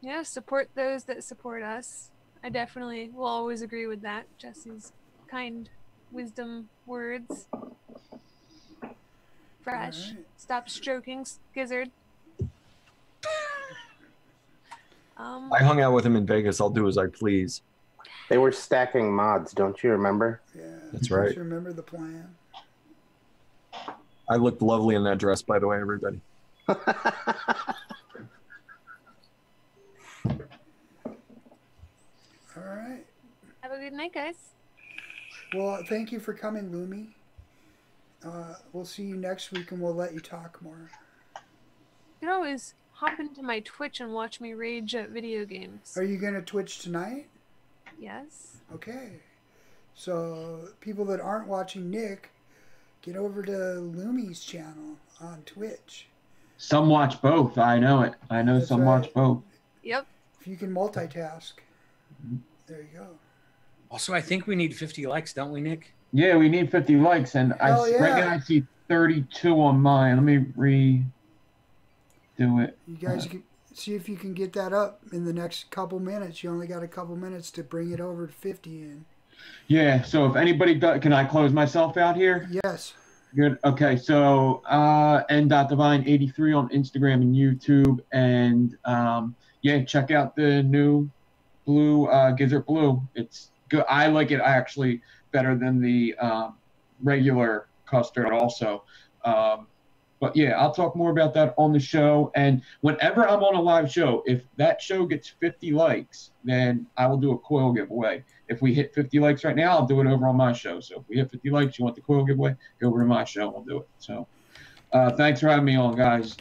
Yeah, support those that support us. I definitely will always agree with that. Jesse's kind wisdom words. Fresh. Right. Stop stroking, Gizzard. I hung out with him in Vegas. I'll do as I please. They were stacking mods, don't you remember? Yeah, that's right. I remember the plan. I looked lovely in that dress, by the way, everybody. All right. Have a good night, guys. Well, thank you for coming, Lumi. We'll see you next week, and we'll let you talk more. You can always hop into my Twitch and watch me rage at video games. Are you going to Twitch tonight? Yes. Okay. So, people that aren't watching Nick, get over to Lumi's channel on Twitch. Some watch both. I know it. I know. That's some watch both. Yep. If you can multitask, there you go. Also, I think we need 50 likes, don't we, Nick? Yeah, we need 50 likes, and Hell yeah. right now I see 32 on mine. Let me redo it. You guys can see if you can get that up in the next couple minutes. You only got a couple minutes to bring it over to 50 in. Yeah, so if anybody does, can I close myself out here? Yes. Good. Okay, so n.devine83 on Instagram and YouTube, and yeah, check out the new blue Gizzard Blue. It's good. I like it actually better than the regular custard also. But yeah, I'll talk more about that on the show. And whenever I'm on a live show, if that show gets 50 likes, then I will do a coil giveaway. If we hit 50 likes right now, I'll do it over on my show. So if we hit 50 likes, you want the coil giveaway, go over to my show and we'll do it. So thanks for having me on, guys.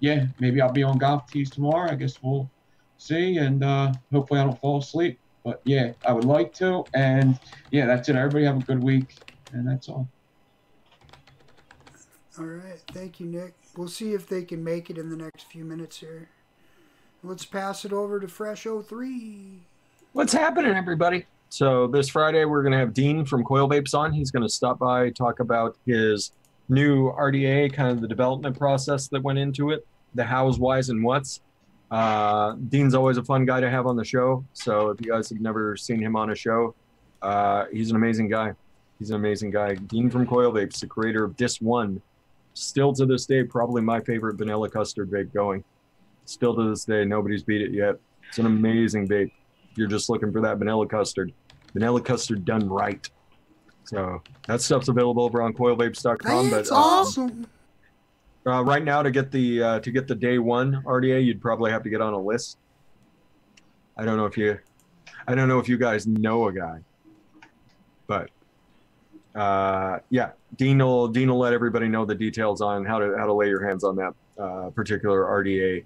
Yeah, maybe I'll be on Golf Tees tomorrow. I guess we'll see. And hopefully I don't fall asleep. But yeah, I would like to. And yeah, that's it. Everybody have a good week. And that's all. All right. Thank you, Nick. We'll see if they can make it in the next few minutes here. Let's pass it over to Fresh 03. What's happening, everybody? So this Friday, we're going to have Dean from Coil Vapes on. He's going to stop by, talk about his new RDA, kind of the development process that went into it, the hows, whys, and whats. Dean's always a fun guy to have on the show. So if you guys have never seen him on a show, he's an amazing guy. He's an amazing guy. Dean from Coil Vapes, the creator of Dis 1. Still to this day, probably my favorite vanilla custard vape going. Still to this day, nobody's beat it yet. It's an amazing vape. If you're just looking for that vanilla custard done right. So that stuff's available over on coilvapes.com. That's awesome. Right now, to get the day one RDA, you'd probably have to get on a list. I don't know if you guys know a guy, but yeah, Dean will let everybody know the details on how to lay your hands on that particular RDA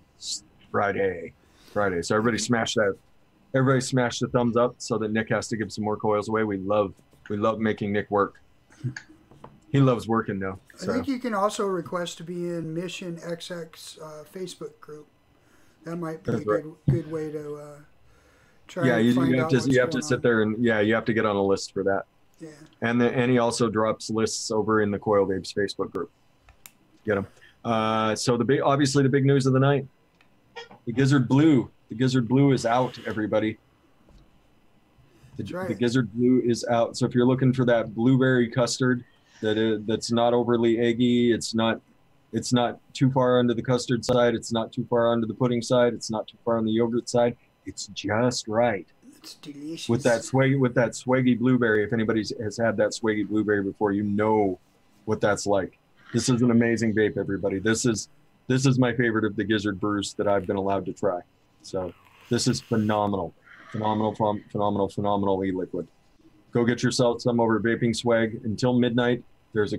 Friday. So everybody smash that. Everybody smash the thumbs up so that Nick has to give some more coils away. We love making Nick work. He loves working though. So. I think you can also request to be in Mission XX Facebook group. That might be a good way to try. Yeah, you have to sit there and you have to get on a list for that. Yeah. And he also drops lists over in the Coil Vapes Facebook group. Get them. So obviously the big news of the night, the Gizzard Blue. The Gizzard Blue is out, everybody. The Gizzard Blue is out. So if you're looking for that blueberry custard that's not overly eggy, it's not too far onto the custard side, it's not too far onto the pudding side, it's not too far on the yogurt side. It's just right. It's delicious. With that swaggy blueberry, if anybody has had that swaggy blueberry before, you know what that's like. This is an amazing vape, everybody. This is my favorite of the Gizzard brews that I've been allowed to try. So this is phenomenal e-liquid. Go get yourself some over Vaping Swag until midnight. There's a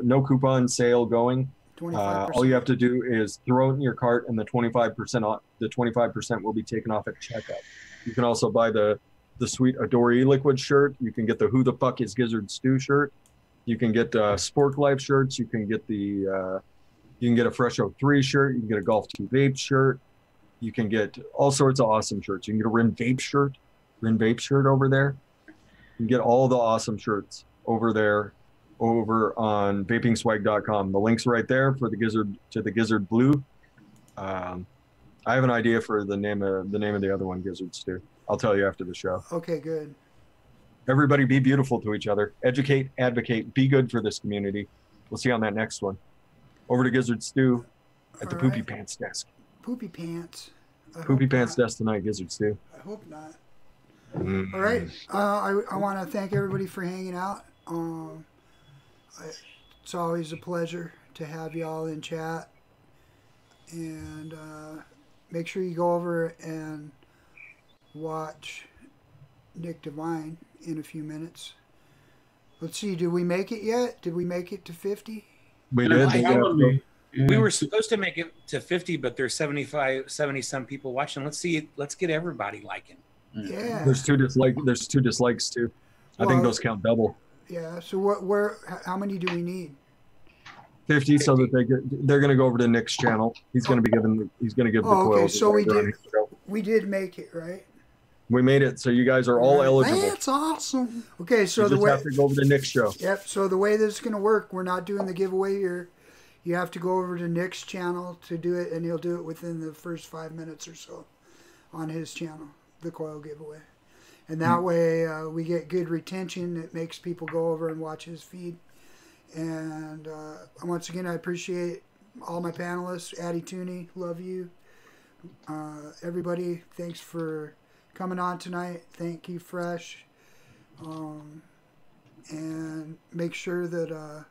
no coupon sale going. 25%. All you have to do is throw it in your cart, and the 25% will be taken off at checkout. You can also buy the sweet Adore e-liquid shirt. You can get the Who the Fuck is Gizzard Stew shirt. You can get SPORKLyFE shirts. You can get a Fresh 03 shirt. You can get a Golf 2 Vape shirt. You can get all sorts of awesome shirts. You can get a Rin Vape shirt over there. You can get all the awesome shirts over there, over on vapingswag.com. The link's right there for the Gizzard Blue. I have an idea for the name of the other one, Gizzards too. I'll tell you after the show. Okay, good. Everybody be beautiful to each other. Educate, advocate, be good for this community. We'll see you on that next one. Over to Gizzard Stew at the Poopy Pants desk. Poopy Pants. Poopy Pants desk tonight, Gizzard Stew. I hope not. All right. I want to thank everybody for hanging out. It's always a pleasure to have y'all in chat. And make sure you go over and watch Nick Devine in a few minutes. Let's see, did we make it yet? Did we make it to 50? We did. We were supposed to make it to 50, but there's 70 some people watching. Let's get everybody liking. Yeah. There's two dislikes too. I think those count double. Yeah. So how many do we need? 50, so that they're going to go over to Nick's channel. He's going to give the Oh, okay. Coils. So we did make it, right? We made it, so you guys are all eligible. That's awesome. Okay, so you just have to go over to Nick's show. Yep. So the way this is going to work, we're not doing the giveaway here. You have to go over to Nick's channel to do it, and he'll do it within the first 5 minutes or so on his channel, the coil giveaway. And that way we get good retention. It makes people go over and watch his feed. And once again, I appreciate all my panelists. Hattie Tunis, love you. Everybody, thanks for coming on tonight. Thank you, Fresh. And make sure that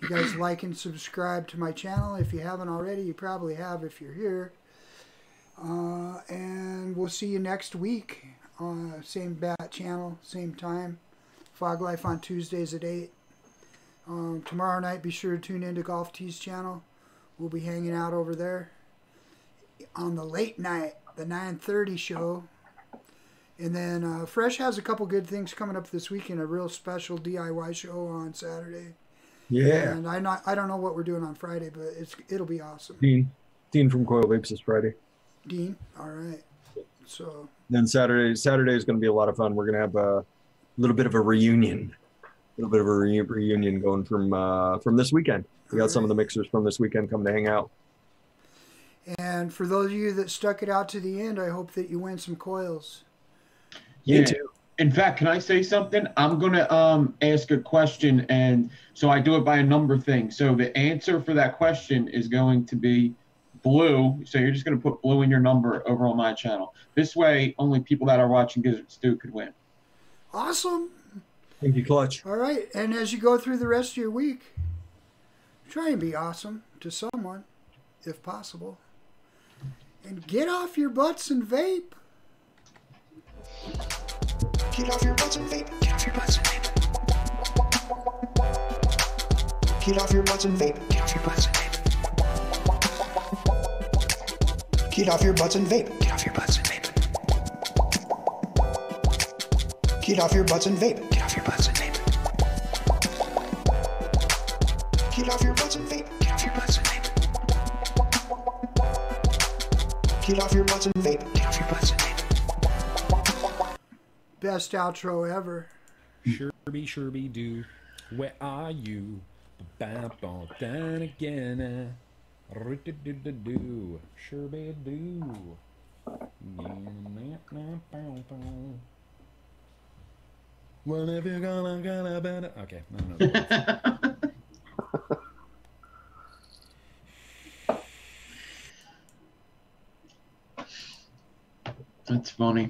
you guys like and subscribe to my channel. If you haven't already, you probably have if you're here. And we'll see you next week. Same bat channel, same time. Fog Life on Tuesdays at 8. Tomorrow night, be sure to tune into Golf Tees channel. We'll be hanging out over there. On the late night, the 9:30 show. And then Fresh has a couple good things coming up this weekend. A real special DIY show on Saturday. Yeah. And I don't know what we're doing on Friday, but it'll be awesome. Dean from Coil Vapes this Friday. Dean, all right. So then Saturday is going to be a lot of fun. We're going to have a little bit of a reunion. Going from this weekend. We got some of the mixers from this weekend coming to hang out. And for those of you that stuck it out to the end, I hope that you win some coils. Yeah. In fact, can I say something? I'm going to ask a question, and so I do it by a number thing. So the answer for that question is going to be blue. So you're just going to put blue in your number over on my channel. This way, only people that are watching Gizzard Stew could win. Awesome. Thank you, Clutch. All right. And as you go through the rest of your week, try and be awesome to someone, if possible. And get off your butts and vape. Get off your butts and vape. Get off your butts and vape. Get off your butts and vape. Get off your butts and vape. Get off your butts and vape. Get off your butts and vape. Get off your butts and vape. Get off your butts and vape. Get off your butts and vape. Get off your butts and vape. Get off your butts and vape. Get off your butts and vape. Best outro ever. Sherby do, where are you? Bap on down again. Do, Sherby do. Whenever you're gonna better. Okay, no. That's funny.